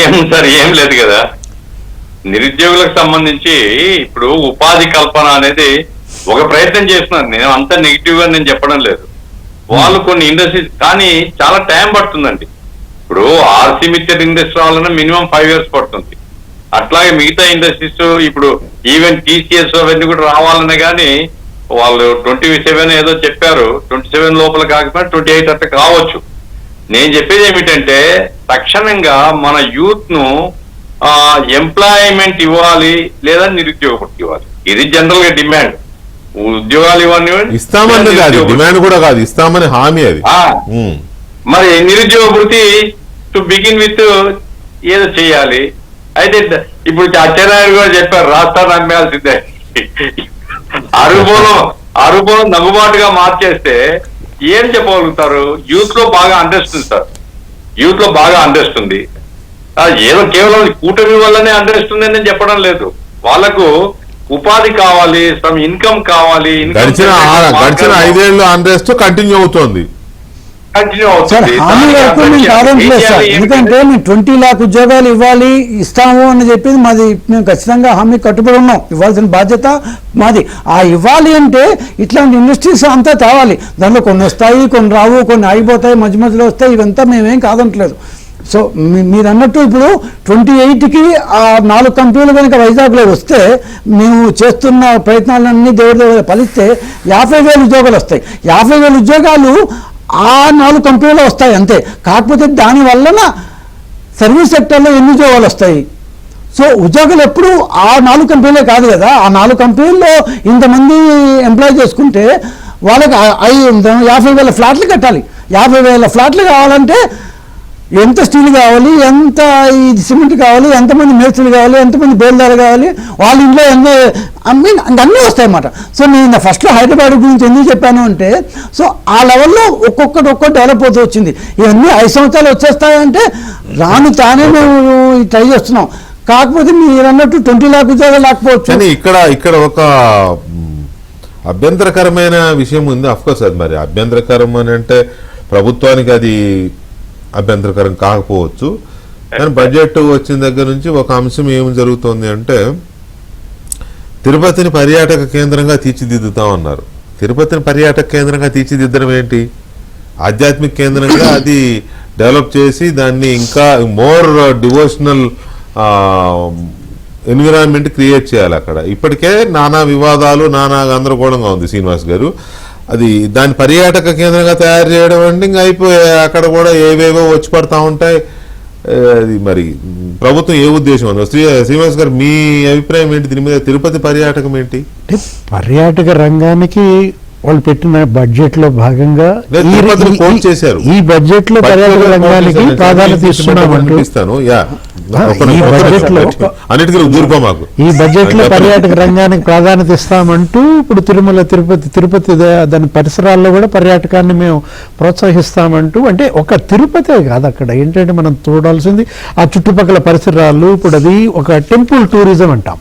ఏం సార్, ఏం లేదు కదా. నిరుద్యోగులకు సంబంధించి ఇప్పుడు ఉపాధి కల్పన అనేది ఒక ప్రయత్నం చేస్తున్నారు. నేను అంత నెగిటివ్ గా నేను చెప్పడం లేదు. వాళ్ళు కొన్ని ఇండస్ట్రీస్ కానీ చాలా టైం పడుతుందండి. ఇప్పుడు ఆర్సీ మిక్చర్ ఇండస్ట్రీ రావాలన్నా మినిమం 5 years పడుతుంది. అట్లాగే మిగతా ఇండస్ట్రీస్ ఇప్పుడు ఈవెన్ టీసీఎస్ అవన్నీ కూడా రావాలనే కానీ వాళ్ళు 27 ఏదో చెప్పారు, 27 లోపల కాకపోతే 28 అట్లా కావచ్చు. నేను చెప్పేది ఏమిటంటే తక్షణంగా మన యూత్ ను ఎంప్లాయ్మెంట్ ఇవ్వాలి లేదా నిరుద్యోగ ఇవ్వాలి. ఇది జనరల్ గా డిమాండ్. ఉద్యోగాలు ఇవ్వండి, ఇస్తామని కాదు, డిమాండ్ కూడా కాదు, ఇస్తామని హామీ అది. మరి నిరుద్యోగ వృత్తి టు బిగిన్ విత్ ఏదో చేయాలి. అయితే ఇప్పుడు అచ్చెన్నాయుడు కూడా చెప్పారు రాష్ట్రాన్ని అమ్మేయాల్సిందే. అరుపులం నవ్వుబాటుగా మార్చేస్తే ఏం చెప్పగలుగుతారు? యూత్ లో బాగా అండర్స్ట్ ఉంది సార్, యూత్ లో బాగా అండర్స్ట్ ఉంది. ఏదో కేవలం కూటమి వల్లనే అండర్స్ట్ ఉందని నేను చెప్పడం లేదు. వాళ్ళకు ఉపాధి కావాలి, సమ్ ఇన్కమ్ కావాలి. గడిచిన 5 ఏళ్ళు అండర్స్ట్ కంటిన్యూ అవుతోంది. సార్ హామీ వరకు మేము కాదనట్లేదు సార్, ఎందుకంటే మేము 20 lakh ఉద్యోగాలు ఇవ్వాలి ఇస్తాము అని చెప్పింది మాది. మేము ఖచ్చితంగా హామీ కట్టుబడి ఉన్నాం, ఇవ్వాల్సిన బాధ్యత మాది. ఆ ఇవ్వాలి అంటే ఇట్లాంటి ఇండస్ట్రీస్ అంతా తేవాలి. దాంట్లో కొన్ని వస్తాయి, కొన్ని రావు, కొన్ని ఆగిపోతాయి, మధ్య మధ్యలో వస్తాయి. ఇవంతా మేమేం కాదనట్లేదు. సో మీరు అన్నట్టు ఇప్పుడు 28కి ఆ 4 కంపెనీలు కనుక వైజాగ్లో వస్తే మేము చేస్తున్న ప్రయత్నాలన్నీ దేవుడి ఫలిస్తే 50,000 ఉద్యోగాలు వస్తాయి. 50,000 ఉద్యోగాలు ఆ 4 కంపెనీలు వస్తాయి అంతే. కాకపోతే దానివల్ల సర్వీస్ సెక్టర్లో ఎన్ని ఉద్యోగాలు వస్తాయి? సో ఉద్యోగాలు ఎప్పుడు ఆ 4 కంపెనీలే కాదు కదా. ఆ 4 కంపెనీల్లో ఇంతమంది ఎంప్లాయ్ చేసుకుంటే వాళ్ళకి 50,000 ఫ్లాట్లు కట్టాలి. 50,000 ఫ్లాట్లు కావాలంటే ఎంత స్టీల్ కావాలి, ఎంత ఇది సిమెంట్ కావాలి, ఎంతమంది మేస్త్రులు కావాలి, ఎంతమంది బేల్దారు కావాలి, వాళ్ళ ఇంట్లో అన్నీ వస్తాయి అన్నమాట. సో నేను ఫస్ట్లో హైదరాబాద్ గురించి ఎందుకు చెప్పాను అంటే, సో ఆ లెవెల్లో ఒక్కొక్కటి డెవలప్ అవుతూ వచ్చింది. ఇవన్నీ 5 సంవత్సరాలు వచ్చేస్తాయంటే రాను తానే మేము ట్రై చేస్తున్నాం. కాకపోతే మీరు అన్నట్టు 20 lakh ఉద్యోగాలు లేకపోవచ్చు. కానీ ఇక్కడ ఒక అభ్యంతరకరమైన విషయం ఉంది. అఫ్కోర్స్ అది మరి అభ్యంతరకరం అని అంటే ప్రభుత్వానికి అది అభ్యంతరకరం కాకపోవచ్చు. కానీ బడ్జెట్ వచ్చిన దగ్గర నుంచి ఒక అంశం ఏమి జరుగుతోంది అంటే, తిరుపతిని పర్యాటక కేంద్రంగా తీర్చిదిద్దుతామన్నారు. తిరుపతిని పర్యాటక కేంద్రంగా తీర్చిదిద్దడం ఏంటి? ఆధ్యాత్మిక కేంద్రంగా అది డెవలప్ చేసి దాన్ని ఇంకా మోర్ డివోషనల్ ఎన్విరాన్మెంట్ క్రియేట్ చేయాలి అక్కడ. ఇప్పటికే నానా వివాదాలు, నానా గందరగోళంగా ఉంది శ్రీనివాస్ గారు. అది దాని పర్యాటక కేంద్రంగా తయారు చేయడం అంటే ఇంకా అయిపోయి అక్కడ కూడా ఏవేవో వచ్చి పడతా ఉంటాయి. అది మరి ప్రభుత్వం ఏ ఉద్దేశం ఉందో? శ్రీనివాస్ గారు, మీ అభిప్రాయం ఏంటి దీని మీద? తిరుపతి పర్యాటకం ఏంటి? అంటే పర్యాటక రంగానికి వాళ్ళు పెట్టిన బడ్జెట్ లో భాగంగా లేదు, తిరుపతిని కోట్ చేశారు. ఈ బడ్జెట్ లో పర్యాటక రంగానికి ప్రాధాన్యత ఇస్తున్నామంటూ అన్నిటికీ దూరుకో మాకు ఈ బడ్జెట్ లో పర్యాటక రంగానికి ప్రాధాన్యత ఇస్తామంటూ ఇప్పుడు తిరుమల, తిరుపతి దాని పరిసరాల్లో కూడా పర్యాటకాన్ని మేము ప్రోత్సహిస్తామంటూ, అంటే ఒక తిరుపతే కాదు, అక్కడ ఏంటంటే మనం చూడాల్సింది ఆ చుట్టుపక్కల పరిసరాలు. ఇప్పుడు అది ఒక టెంపుల్ టూరిజం అంటాం.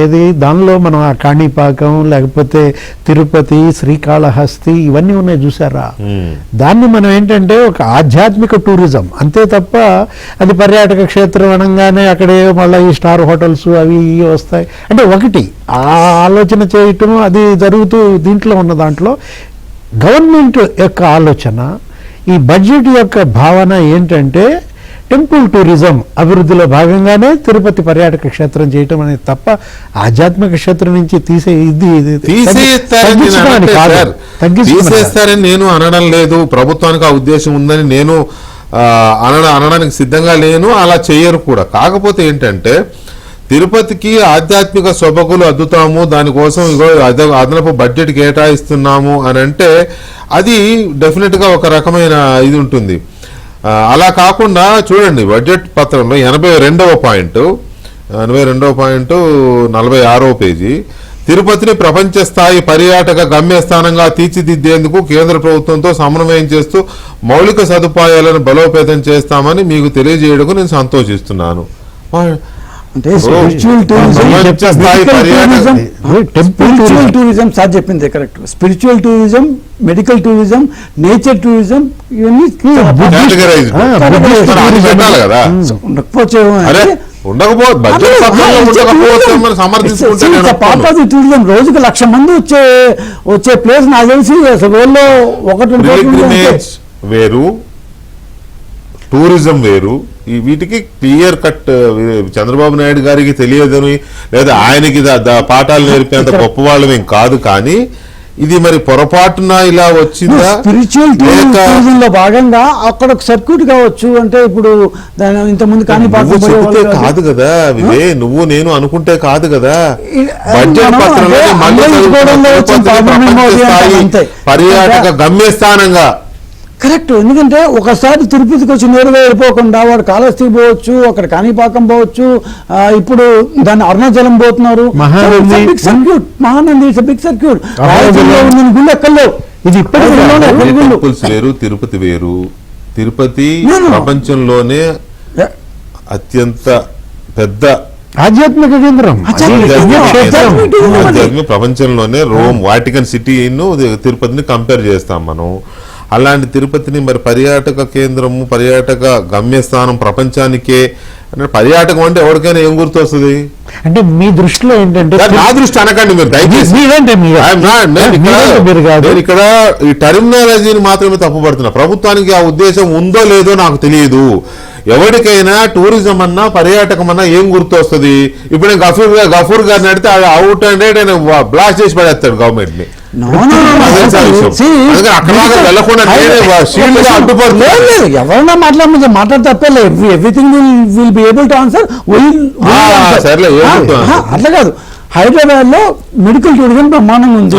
ఏది దానిలో మనం ఆ కాణిపాకం, లేకపోతే తిరుపతి, శ్రీకాళహస్తి ఇవన్నీ ఉన్నాయి చూసారా, దాన్ని మనం ఏంటంటే ఒక ఆధ్యాత్మిక టూరిజం అంతే తప్ప అది పర్యాటక క్షేత్రం అనగానే అక్కడే మళ్ళీ ఈ స్టార్ హోటల్స్ అవి ఇవి వస్తాయి అంటే ఒకటి ఆ ఆలోచన చేయటం అది జరుగుతూ దీంట్లో ఉన్న దాంట్లో గవర్నమెంట్ యొక్క ఆలోచన, ఈ బడ్జెట్ యొక్క భావన ఏంటంటే టెంపుల్ టూరిజం అభివృద్ధిలో భాగంగానే తిరుపతి పర్యాటక క్షేత్రం చేయటం అనేది తప్ప ఆధ్యాత్మిక క్షేత్రం నుంచి తీసేస్తారని నేను అనడం లేదు. ప్రభుత్వానికి ఆ ఉద్దేశం ఉందని నేను అనడానికి సిద్ధంగా లేను. అలా చేయరు కూడా. కాకపోతే ఏంటంటే తిరుపతికి ఆధ్యాత్మిక సొబగులు అద్దుతాము, దానికోసం ఇగో అదనపు బడ్జెట్ కేటాయిస్తున్నాము అని అంటే అది డెఫినెట్గా ఒక రకమైన ఇది ఉంటుంది. అలా కాకుండా చూడండి బడ్జెట్ పత్రంలో 82వ పాయింట్ 46వ పేజీ, తిరుపతిని ప్రపంచ స్థాయి పర్యాటక గమ్యస్థానంగా తీర్చిదిద్దేందుకు కేంద్ర ప్రభుత్వంతో సమన్వయం చేస్తూ మౌలిక సదుపాయాలను బలోపేతం చేస్తామని మీకు తెలియజేయడం నేను సంతోషిస్తున్నాను. అంటే స్పిరిచువల్ టూరిజం సార్ చెప్పింది correct. Spiritual tourism, medical tourism, nature tourism ఇవన్నీ టూరిజం రోజుకి 1,00,000 మంది వచ్చే ప్లేస్ నాకు తెలిసి అసలు వేరు, టూరిజం వేరు. ఈ వీటికి క్లియర్ కట్ చంద్రబాబు నాయుడు గారికి తెలియదని లేదా ఆయనకి పాఠాలు నేర్పేంత గొప్ప వాళ్ళమేం కాదు. కానీ ఇది మరి పొరపాటున ఇలా వచ్చిందా? స్పిరిచువల్ టూరిజం లో భాగంగా అక్కడ ఒక సర్క్యూట్ కావచ్చు. అంటే ఇప్పుడు ఇంతకుముందు కానీ కాదు కదా వివే, నువ్వు నేను అనుకుంటే కాదు కదా. బడ్జెట్ పర్యాటక గమ్యస్థానంగా కరెక్ట్. ఎందుకంటే ఒకసారి తిరుపతికి వచ్చి నేరుగా వెళ్ళిపోకుండా వాడు కాళహస్తి పోవచ్చు, అక్కడ కాణిపాకం పోవచ్చు, ఇప్పుడు దాన్ని అరుణాచలం పోతున్నారు. Circuit Mahanandi big circuit. గుళ్ళు ఎక్కడలేవు. ఇది టెంపుల్స్ వేరు, తిరుపతి వేరు. తిరుపతి ప్రపంచంలోనే అత్యంత పెద్ద ఆధ్యాత్మిక కేంద్రం, ప్రపంచంలోనే రోమ్, వాటికన్ సిటీను తిరుపతిని కంపేర్ చేస్తాం మనం. అలాంటి తిరుపతిని మరి పర్యాటక కేంద్రము, పర్యాటక గమ్యస్థానం ప్రపంచానికే అంటే పర్యాటకం అంటే ఎవరికైనా ఏం గుర్తు వస్తుంది? అంటే మీ దృష్టిలో ఏంటంటే, నా దృష్టి అనకండి మీరు దయచేసి, ఇక్కడ ఈ టెర్మినాలజీని మాత్రమే తప్పుపడుతున్నా. ప్రభుత్వానికి ఆ ఉద్దేశం ఉందో లేదో నాకు తెలియదు. ఎవరికైనా టూరిజం అన్నా పర్యాటకం అన్నా ఏం గుర్తు వస్తుంది? ఇప్పుడు నేను గఫూర్ గారిని అడిగితే అవుట్ అండ్ రేట్ ఆయన బ్లాస్ట్ చేసి పడేస్తాడు గవర్నమెంట్ ని. ఎవరైనా మాట్లాడితే తప్పలేదు. Everything will be able to answer. అట్లా కాదు. హైదరాబాద్ లో మెడికల్ టూరిజం బ్రహ్మాండంగా ఉంది.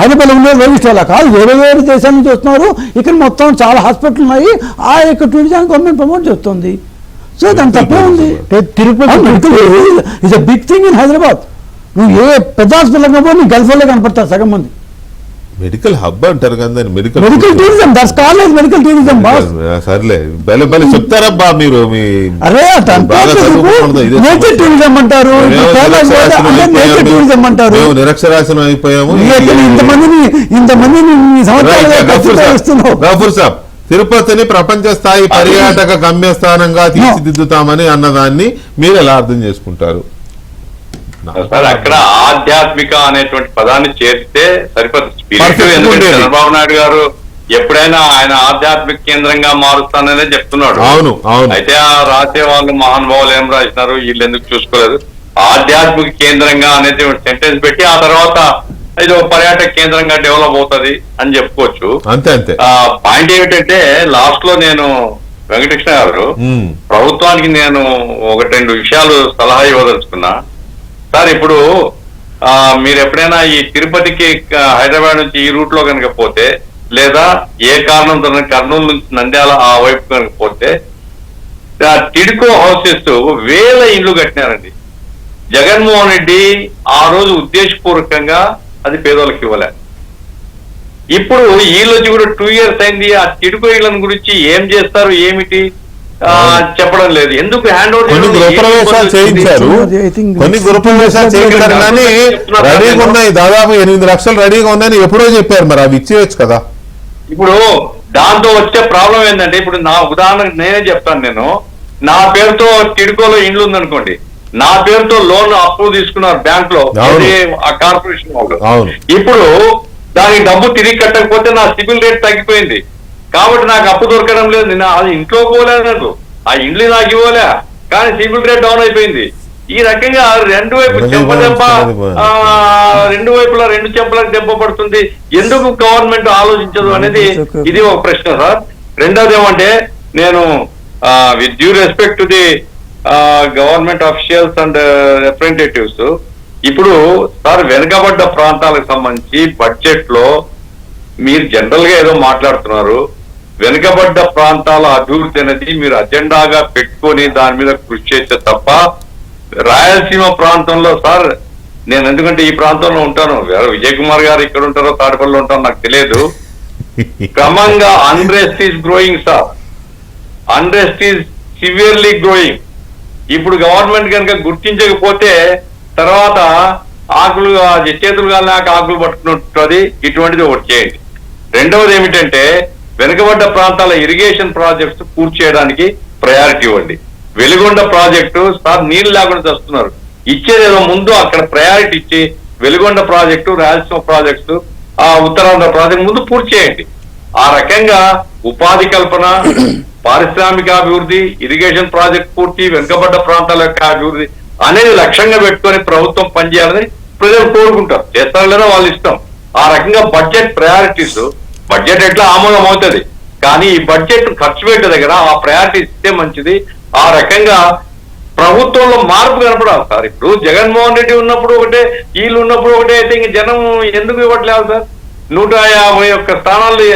హైదరాబాద్ ఉండే వేరే కాదు, వేరే వేరే దేశాల నుంచి వస్తున్నారు. ఇక్కడ మొత్తం చాలా హాస్పిటల్ ఉన్నాయి. ఆ యొక్క టూరిజం గవర్నమెంట్ ప్రమోట్ చేస్తుంది. సో దాని తప్పే ఉంది. Tirupati medical is a big thing in Hyderabad. నువ్వు ఏ పెద్ద హాస్పిటల్ కనపో నీ గల్ఫ్ లో కనపడతారు సగం మంది. మెడికల్ హబ్ అంటారు కదా, medical tourism. That's called medical tourism. సర్లే, భలే చెప్తారబ్బా మీరు. నేచర్ టూరిజం అంటారు, నేచర్ టూరిజం అంటారు. నిరక్షరాస్యం అయిపోయాము. ఇంతమందిని గఫూర్ సాబ్, తిరుపతిని ప్రపంచ స్థాయి పర్యాటక గమ్యస్థానంగా తీర్చిదిద్దుతామని అన్నదాన్ని మీరు ఎలా అర్థం చేసుకుంటారు? అక్కడ ఆధ్యాత్మిక అనేటువంటి పదాన్ని చేస్తే సరిపోతుంది. స్పిరిట్ ఎందుకంటే చంద్రబాబు నాయుడు గారు ఎప్పుడైనా ఆయన ఆధ్యాత్మిక కేంద్రంగా మారుస్తాననే చెప్తున్నాడు. అవును, అవును. అయితే ఆ రాసే వాళ్ళు మహానుభావులు ఏం రాసినారు, వీళ్ళు ఎందుకు చూసుకోలేదు. ఆధ్యాత్మిక కేంద్రంగా అనేది సెంటెన్స్ పెట్టి ఆ తర్వాత ఇది ఒక పర్యాటక కేంద్రంగా డెవలప్ అవుతుంది అని చెప్పుకోవచ్చు. అంతే అంతే. పాయింట్ ఏమిటంటే లాస్ట్ లో నేను వెంకటకృష్ణ గారు ప్రభుత్వానికి నేను 1-2 విషయాలు సలహా ఇవ్వదలుచుకున్నా. సార్ ఇప్పుడు మీరు ఎప్పుడైనా ఈ తిరుపతికి హైదరాబాద్ నుంచి ఈ రూట్ లో కనుక పోతే, లేదా ఏ కారణంతో కర్నూలు నుంచి నంద్యాల ఆ వైపు కనుక పోతే, టిడ్కో హౌసెస్ 1000 ఇండ్లు కట్టినారండి. జగన్మోహన్ రెడ్డి ఆ రోజు ఉద్దేశపూర్వకంగా అది పేదోళ్ళకి ఇవ్వలే. ఇప్పుడు వీళ్ళొచ్చి కూడా 2 years అయింది. ఆ టిడ్కో ఇళ్లను గురించి ఏం చేస్తారు ఏమిటి చెప్పడం లేదు. ఎందుకు హ్యాండ్ ఓవర్ కొన్ని గృహప్రవేశాలు చేయించారు, కొన్ని గృహప్రవేశాలు చేయించారు కానీ రెడీగా ఉన్నాయి, దాదాపు 8 లక్షలు రెడీగా ఉన్నాయని ఎప్పుడో చెప్పారు. మరి అవి ఇచ్చేయచ్చు కదా. ఇప్పుడు దాంతో వచ్చే ప్రాబ్లం ఏంటంటే, ఇప్పుడు నా ఉదాహరణ నేనే చెప్తాను. నేను నా పేరుతో టిడ్కోలో ఇండ్లు ఉందనుకోండి, నా పేరుతో లోన్ అప్పు తీసుకున్నారు బ్యాంక్ లో ఆ కార్పొరేషన్ వాళ్ళు. ఇప్పుడు దానికి డబ్బు తిరిగి కట్టకపోతే నా సిబిల్ రేట్ తగ్గిపోయింది కాబట్టి నాకు అప్పు దొరకడం లేదు. నేను అది ఇంట్లో పోలేదు, ఆ ఇండ్లు నాకు ఇవ్వలే, కానీ సిబిల్ రేట్ డౌన్ అయిపోయింది. ఈ రకంగా రెండు వైపులా 2 చెంపలకు దెబ్బ పడుతుంది. ఎందుకు గవర్నమెంట్ ఆలోచించదు అనేది ఇది ఒక ప్రశ్న సార్. రెండోది ఏమంటే, నేను with due respect to the government officials and representatives, ఇప్పుడు సార్ వెనుకబడ్డ ప్రాంతాలకు సంబంధించి బడ్జెట్ లో మీరు జనరల్ గా ఏదో మాట్లాడుతున్నారు. వెనుకబడ్డ ప్రాంతాల అభివృద్ధి అనేది మీరు అజెండాగా పెట్టుకొని దాని మీద కృషి చేస్తే తప్ప, రాయలసీమ ప్రాంతంలో సార్ నేను ఎందుకంటే ఈ ప్రాంతంలో ఉంటాను, విజయ్ కుమార్ గారు ఇక్కడ ఉంటారో తాడపల్లిలో ఉంటారో నాకు తెలియదు. క్రమంగా unrest is growing sir, unrest is severely growing. ఇప్పుడు గవర్నమెంట్ కనుక గుర్తించకపోతే తర్వాత ఆకులు చేతులు కాలినాక ఆకులు పట్టుకుంటుంది. ఇటువంటిది ఒకటి చేయండి. రెండవది ఏమిటంటే, వెనుకబడ్డ ప్రాంతాల ఇరిగేషన్ ప్రాజెక్ట్స్ పూర్తి చేయడానికి ప్రయారిటీ ఇవ్వండి. వెలుగొండ ప్రాజెక్టు సార్ నీళ్లు లేకుండా చేస్తున్నారు, ఇచ్చేదేదో ముందు అక్కడ ప్రయారిటీ ఇచ్చి వెలుగొండ ప్రాజెక్టు, రాయలసీమ ప్రాజెక్ట్స్, ఆ ఉత్తరాంధ్ర ప్రాజెక్టు ముందు పూర్తి చేయండి. ఆ రకంగా ఉపాధి కల్పన, పారిశ్రామిక అభివృద్ధి, ఇరిగేషన్ ప్రాజెక్ట్ పూర్తి, వెనుకబడ్డ ప్రాంతాల యొక్క అభివృద్ధి అనేది లక్ష్యంగా పెట్టుకొని ప్రభుత్వం పనిచేయాలని ప్రజలు కోరుకుంటారు. చేస్తారో లేదో వాళ్ళ ఇష్టం. ఆ రకంగా బడ్జెట్ ప్రయారిటీస్, బడ్జెట్ ఎట్లా ఆమోదం అవుతుంది, కానీ ఈ బడ్జెట్ ఖర్చు పెట్టే దగ్గర ఆ ప్రయారిటీ ఇస్తే మంచిది. ఆ రకంగా ప్రభుత్వంలో మార్పు కనపడాలి సార్. ఇప్పుడు జగన్మోహన్ రెడ్డి ఉన్నప్పుడు ఒకటే, వీళ్ళు ఉన్నప్పుడు ఒకటే అయితే ఇంక జనం ఎందుకు ఇవ్వట్లేదు సార్? 151 స్థానాలు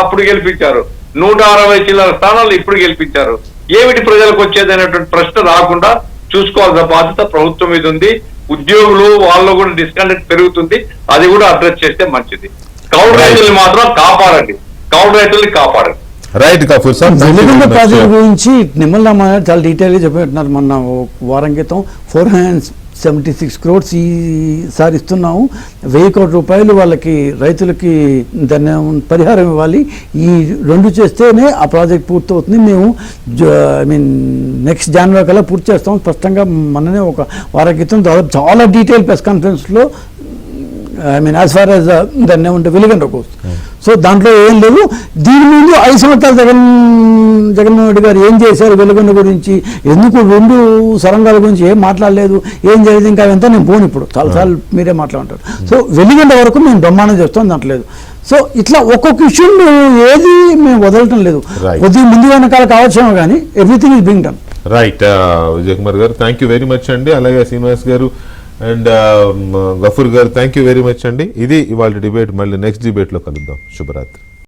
అప్పుడు గెలిపించారు, 160 చిల్లర స్థానాలు ఇప్పుడు గెలిపించారు. ఏమిటి ప్రజలకు వచ్చేది అనేటువంటి ప్రశ్న రాకుండా చూసుకోవాల్సిన బాధ్యత ప్రభుత్వం మీద ఉంది. ఉద్యోగులు వాళ్ళు కూడా డిస్కంటెంట్ పెరుగుతుంది, అది కూడా అడ్రస్ చేస్తే మంచిది. కౌలు రైతుల్ని మాత్రం కాపాడండి, కౌలు రైతుల్ని కాపాడండి. Right Kapoor sir, Veligonda project గురించి నిమ్మల రామారావు చాలా డీటెయిల్గా చెప్పినట్టున్నారు. మొన్న వారం క్రితం 476 crores ఈసారి ఇస్తున్నాము, 1000 కోట్ల రూపాయలు వాళ్ళకి రైతులకి దాన్ని పరిహారం ఇవ్వాలి. ఈ 2 చేస్తేనే ఆ ప్రాజెక్ట్ పూర్తి అవుతుంది. మేము నెక్స్ట్ జనవరి కల్లా పూర్తి చేస్తాం. స్పష్టంగా మొన్ననే ఒక వారం క్రితం దాదాపు చాలా డీటెయిల్ ప్రెస్ కాన్ఫరెన్స్లో యాజ్ ఫార్ యాజ్ దాన్ని ఏమంటే వెలుగొండ కోసం. సో దాంట్లో ఏం లేదు. దీని ముందు 5 సంవత్సరాలు జగన్మోహన్ రెడ్డి గారు ఏం చేశారు వెలుగొండ గురించి, ఎందుకు 2 సొరంగాల గురించి ఏం మాట్లాడలేదు, ఏం జరిగింది, ఇంకా అంతా నేను పోను. ఇప్పుడు చాలాసార్లు మీరే మాట్లాడుతారు. సో వెలుగొండ వరకు మేము బ్రహ్మాండం చేస్తాం, దాంట్లేదు. సో ఇట్లా ఒక్కొక్క ఇష్యూ మేము వదలటం లేదు. కొద్దిగా ముందు వెనకాల కావచ్చేమో కానీ everything is being done. Right Vijay Kumar గారు, థ్యాంక్ యూ వెరీ మచ్ అండి. అలాగే శ్రీనివాస్ గారు అండ్ గఫూర్ గారు, థ్యాంక్ యూ వెరీ మచ్ అండి. ఇది ఇవాళ డిబేట్. మళ్ళీ నెక్స్ట్ డిబేట్లో కలుద్దాం. శుభరాత్రి.